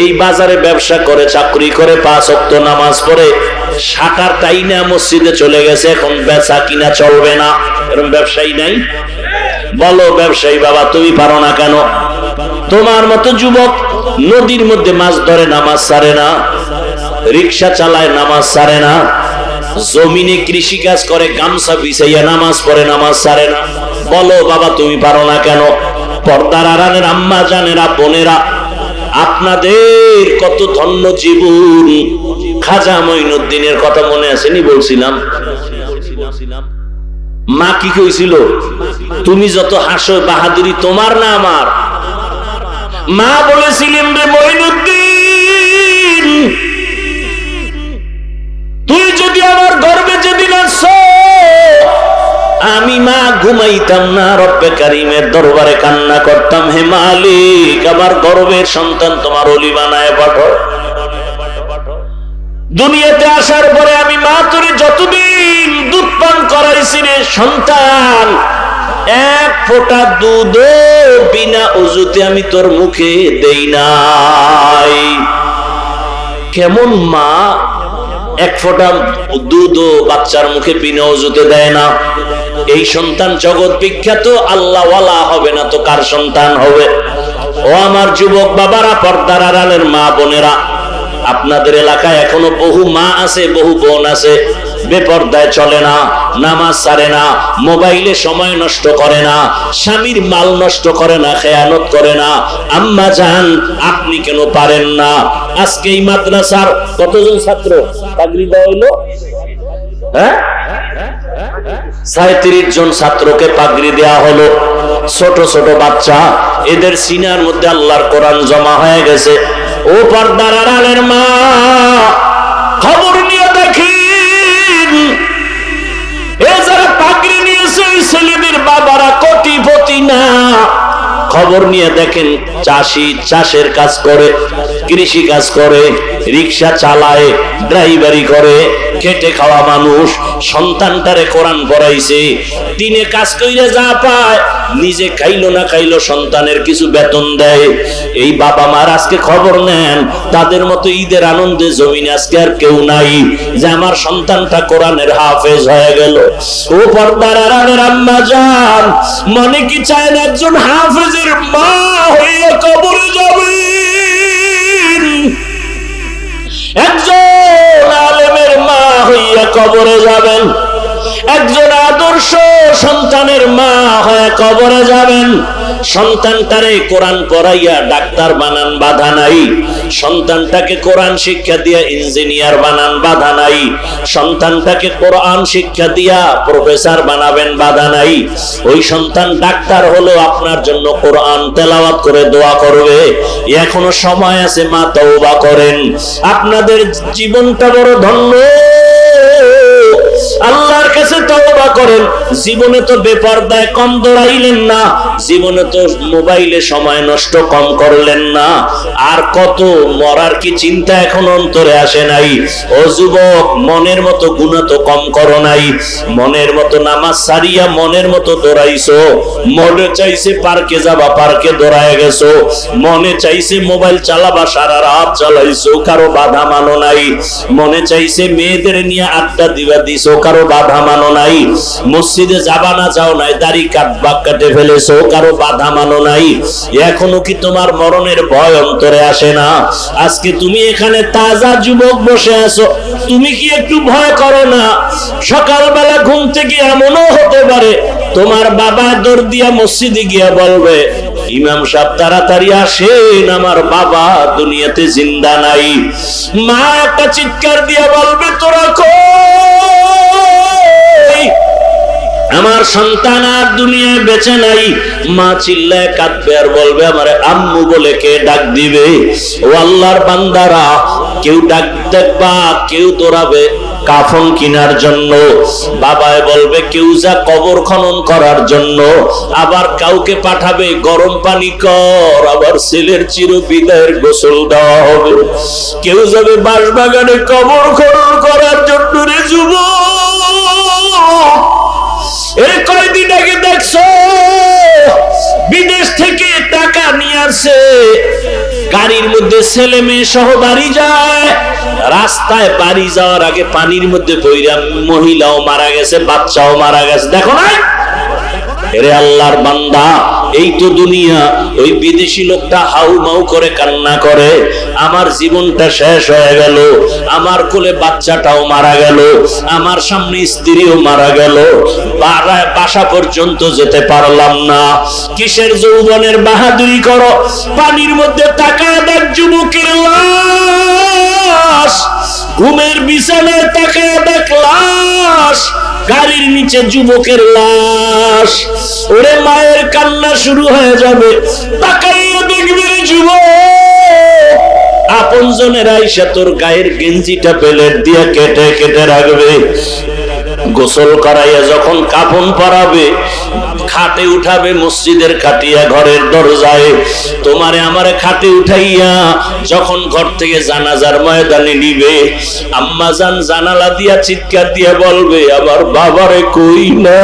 এই বাজারে ব্যবসা করে, চাকরি করে, 5 ওয়াক্ত নামাজ পড়ে, শাটার টাইনা মসজিদে চলে গেছে, এখন বেচা কিনা চলবে না, এরকম ব্যবসায়ী নাই? বলো ব্যবসায়ী বাবা, তুমি পারো না কেন? তোমার মতো যুবক নদীর মধ্যে মাছ ধরে, নামাজ ছাড়ে না, রিক্সা চালায়, নামাজ ছাড়ে না, জমিনে কৃষি কাজ করে, গামছা বিছাইয়া নামাজ পড়ে, নামাজ ছাড়ে না। বলো বাবা, তুমি পারো না কেন? পর্দার আড়ালের আম্মা জানেরা, বোনেরা, আপনাদের কত ধন্য জীবন। খাজা মঈনুদ্দিনের কথা মনে আসেনি? বলছিলাম, মা কি কইছিল? তুমি যত হাসো বাহাদুরি তোমার না আমার। মা বলেছিলেন, রে মঈনুদ্দিন, আমি মা ঘুমাইতাম না, রব্বে কারিমের দরবারে কান্না করতাম, হে মালিক আমার গর্বের সন্তান তোমার ওলি বানায় পাঠো। দুনিয়াতে আসার পরে আমি মা তোরে যতদিন দুধ পান করাইছি রে সন্তান, এক ফোঁটা দুধ বিনা ওযুতে আমি তোর মুখে দেই নাই। কেমন মা এক ফোঁটা দুধ বাচ্চার মুখে বিনা ওযুতে দেয় না? এই সন্তান জগৎ বিখ্যাত, আল্লাহওয়ালা হবে না তো কার সন্তান হবে? ও আমার যুবক বাবারা, পর্দার আড়ালের মা বোনেরা, আপনাদের এলাকায় এখনো বহু মা আছে, বহু বোন আছে, বেপর্দায় চলে না, নামাজ ছাড়ে না, মোবাইলে সময় নষ্ট করে না, স্বামীর মাল নষ্ট করে না, খেয়ানত করে না। আম্মা জান, আপনি কেন পারেন না? আজকে এই মাদ্রাসার কতজন ছাত্র পাগড়ি দেওয়া হইলো? 37 জন ছাত্রকে পাগড়ি দেওয়া হলো। ছোট ছোট বাচ্চা, এদের সিনার মধ্যে আল্লাহর কোরআন জমা হয়ে গেছে। ও পর্দার আড়ালের মা, খবর নিয়ে দেখেন, এ যারা পাগড়ি নিয়েছে ওই ছেলেদের বাবারা কোটিপতি না। খবর নিয়ে দেখেন, চাষি চাষের কাজ করে, কৃষি কাজ করে, রিক্সা চালায়, ড্রাইভারি করে, খেটে খাওয়া মানুষ, সন্তানটারে কোরআন পড়াইছে, দিনে কাজ কইরা যা পায়, নিজে খাইলো না খাইলো সন্তানের কিছু বেতন দেয়। এই বাবা মার আজকে খবর নেন, তাদের মতো ঈদের আনন্দে জমিনে আজকে আর কেউ নাই যে আমার সন্তানটা কোরআনের হাফেজ হয়ে গেল। ও পর্দার আড়ালের আম্মা জান, মনে কি চায় না একজন হাফেজের মা হইয়া কবরে যাবে? একজন আলেমের মা হইয়া কবরে যাবেন, একজন আদর্শ সন্তানের মা হয়ে কবরে যাবেন। সন্তানটারে কোরআন পড়াইয়া ডাক্তার বানান, বাধা নাই। সন্তানটাকে কোরআন শিক্ষা দিয়া ইঞ্জিনিয়ার বানান, বাধা নাই। সন্তানটাকে কোরআন শিক্ষা দিয়া প্রফেসর বানাবেন, বাধা নাই। ওই সন্তান ডাক্তার হলো আপনার জন্য কোরআন তেলাওয়াত করে দোয়া করবে। এখনো সময় আছে, মা তওবা করেন। আপনাদের জীবনটা বড় ধন্য, আল্লাহর কাছে তওবা করেন। জীবনে তো বেপরদায় কম দৌড়াইলেন না, জীবনে তো মোবাইলে সময় নষ্ট কম করলেন না, আর কত মরার কি চিন্তা এখন অন্তরে আসে নাই? ও যুবক, মনের মতো গুনাহ তো কম করো নাই, মনের মতো নামাজ ছাড়িয়া মনের মতো দৌড়াইছো। মনে চাইছে পার্কে যাবা, পার্কে দৌড়ায় গেছো। মনে চাইছে মোবাইল চালাবা, সারা রাত চালাইছো, কারো বাধা মানো নাই। মনে চাইছে মেয়েদের নিয়ে আড্ডা দিবা, দিছো, কারো বাধা মানো নাই। মসজিদে যাবা না, যাও নাই, দাড়ি কাটবা, কেটে ফেলেছো, কারো বাধা মানো নাই। এখনো কি তোমার মরণের ভয় অন্তরে আসে না? আজকে তুমি এখানে তাজা যুবক বসে আছো, তুমি কি একটু ভয় করো না? সকালবেলা ঘুম থেকে এমনও হতে পারে তোমার বাবা দৌড় দিয়া মসজিদে গিয়া বলবে, ইমাম সাহেব তাড়াতাড়ি আসেন, আমার বাবা দুনিয়াতে জিন্দা নাই। মা একটা চিৎকার দিয়া বলবে, তোরা কই? আমার সন্তান আর দুনিয়ায় বেঁচে নাই। মা চিল্লায় কাঁদবে আর বলবে, আমারে আম্মু বলে কে ডাক দিবে? ও আল্লাহর বান্দারা, কেউ ডাক দেখবা, কেউ দৌড়াবে কাফন কিনার জন্য, বাবায় বলবে কেউ যা কবর খনন করার জন্য, আবার কাউকে পাঠাবে গরম পানি কর, আবার ছেলের চির বিদায়ের গোসল দেওয়া হবে। কেউ যাবে বাঁশবাগানে কবর খনন করার জন্য। রে যুবক, এই কয়দিন আগে দেখছো বিদেশ থেকে টাকা নিয়ে আসে, গাড়ির মধ্যে ছেলে মেয়ে সহ বাড়ি যায়, রাস্তায় বাড়ি যাওয়ার আগে পানির মধ্যে পইরা মহিলাও মারা গেছে, বাচ্চাও মারা গেছে। দেখো না? এরে আল্লাহর বান্দা, এই তো দুনিয়া। ওই বিদেশি লোকটা হাউ মাউ করে কান্না করে, আমার জীবনটা শেষ হয়ে গেল, আমার কোলে বাচ্চাটাও মারা গেল, আমার সামনে স্ত্রীও মারা গেল, বাসা পর্যন্ত যেতে পারলাম না। কিসের যৌবনের বাহাদুরি করো? পানির মধ্যে তাকায় দেখ যুবকের লাশ, ঘুমের বিছানায় তাকায় দেখ লাশ, গাড়ির নিচে যুবকের লাশ। ওরে মায়ের কান্না শুরু হয়ে যাবে, তাকাইয়া দেখবে রে যুবক, আপনজনের আইসা তোর গায়ের গেঞ্জিটা প্লেট দিয়ে কেটে কেটে রাখবে। গোসল করাইয়া যখন কাফন পরাবে, খাটে উঠাবে, মসজিদের কাটিয়া ঘরের দরজায় তোমারে আমারে খাটে উঠাইয়া যখন ঘর থেকে জানাজার ময়দানে নিবে, আম্মা জান জানালা দিয়া চিৎকার দিয়া বলবে, আবার বাবারে কই না,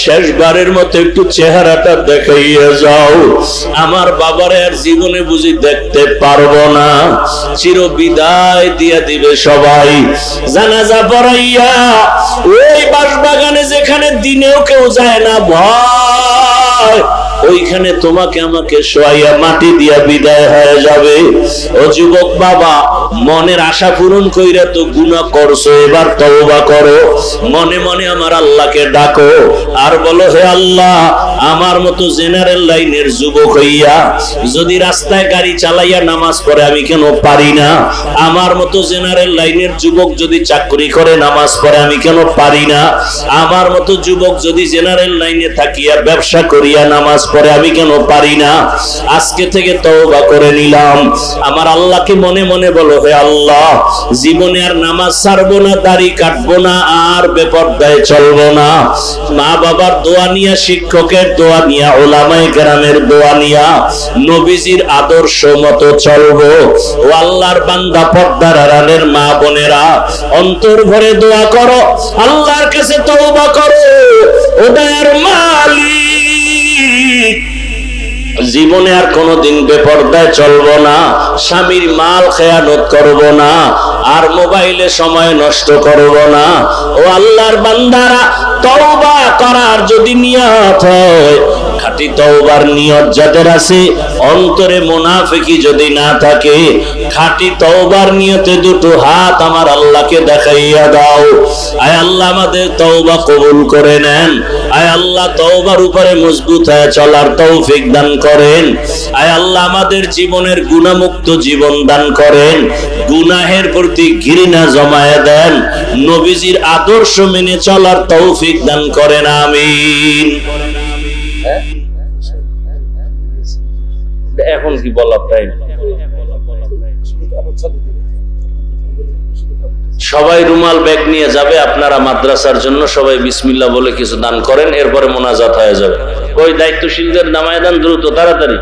শেষবারের মতো একটু চেহারাটা দেখাইয়া যাও, আমার বাবারে আর জীবনে বুঝি দেখতে পারবো না। চির বিদায় দিয়া দিবে সবাই। জানাজা পড়াইয়া ওই বাঁশবাগানে যেখানে দিনেও কেউ যায় না ভয়, ওইখানে তোমাকে আমাকে শোয়াইয়া মাটি দিয়া বিদায় হয়ে যাবে। ও যুবক বাবা, মনের আশা পূরণ কইরা তো গুনাহ করছো, এবার তওবা করো, মনে মনে আমার আল্লাহকে ডাকো আর বলো, হে আল্লাহ, আমার মতো জেনারেল লাইনের যুবক হইয়া যদি রাস্তায় গাড়ি চালাইয়া নামাজ পড়ে আমি কেন পারি না? আমার মতো জেনারেল লাইনের যুবক যদি চাকরি করে নামাজ পড়ে আমি কেন পারি না? আমার মতো যুবক যদি জেনারেল লাইনে থাকিয়া ব্যবসা করিয়া নামাজ পড়ে আমি কেন পারি না? আজকে থেকে তওবা করে নিলাম। আমার আল্লাহকে মনে মনে বলো, হে আল্লাহ, জীবনে আর নামাজ ছাড়বো না, দাড়ি কাটবো না, আর বেপরদায় চলবো না। মা বাবার দোয়া নিয়া, শিক্ষকের দোয়া নিয়া, ওলামায়ে কেরামের দোয়া নিয়া নবীজির আদর্শ মতো চলবো। ও আল্লাহর বান্দা, পর্দার আড়ালের মা বোনেরা, অন্তর ভরে দোয়া করো, আল্লাহর কাছে তওবা করো। ও দয়ার মালিক, জীবনে আর কোনোদিন বেপরদায় চলবো না, স্বামীর মাল খেয়ানত করব না, আর মোবাইলে সময় নষ্ট করব না। ও আল্লাহর বান্দারা, তওবা করার যদি নিয়ত হয়, খাঁটি তওবার নিয়ত যাদের আছে, অন্তরে মুনাফিকি যদি না থাকে, খাঁটি তওবার নিয়তে দুটো হাত আমার আল্লাহকে দেখাইয়া দাও। আয় আল্লাহ, আমাদের তওবা কবুল করে নেন। আয় আল্লাহ, তওবার উপরে মজবুত হয়ে চলার তৌফিক দান করেন। আয় আল্লাহ, আমাদের জীবনের গুনাহমুক্ত জীবন দান করেন। গুনাহের প্রতি ঘৃণা জমায়ে দেন। নবীজির আদর্শ মেনে চলার তৌফিক দান করেন। আমিন। এখন কি বলার টাইম? সবাই রুমাল ব্যাগ নিয়ে যাবে, আপনারা মাদ্রাসার জন্য সবাই বিসমিল্লাহ বলে কিছু দান করেন, এরপরে মোনাজাত হয়ে যাবে। ওই দায়িত্বশীলদের নামায় দেন দ্রুত, তাড়াতাড়ি।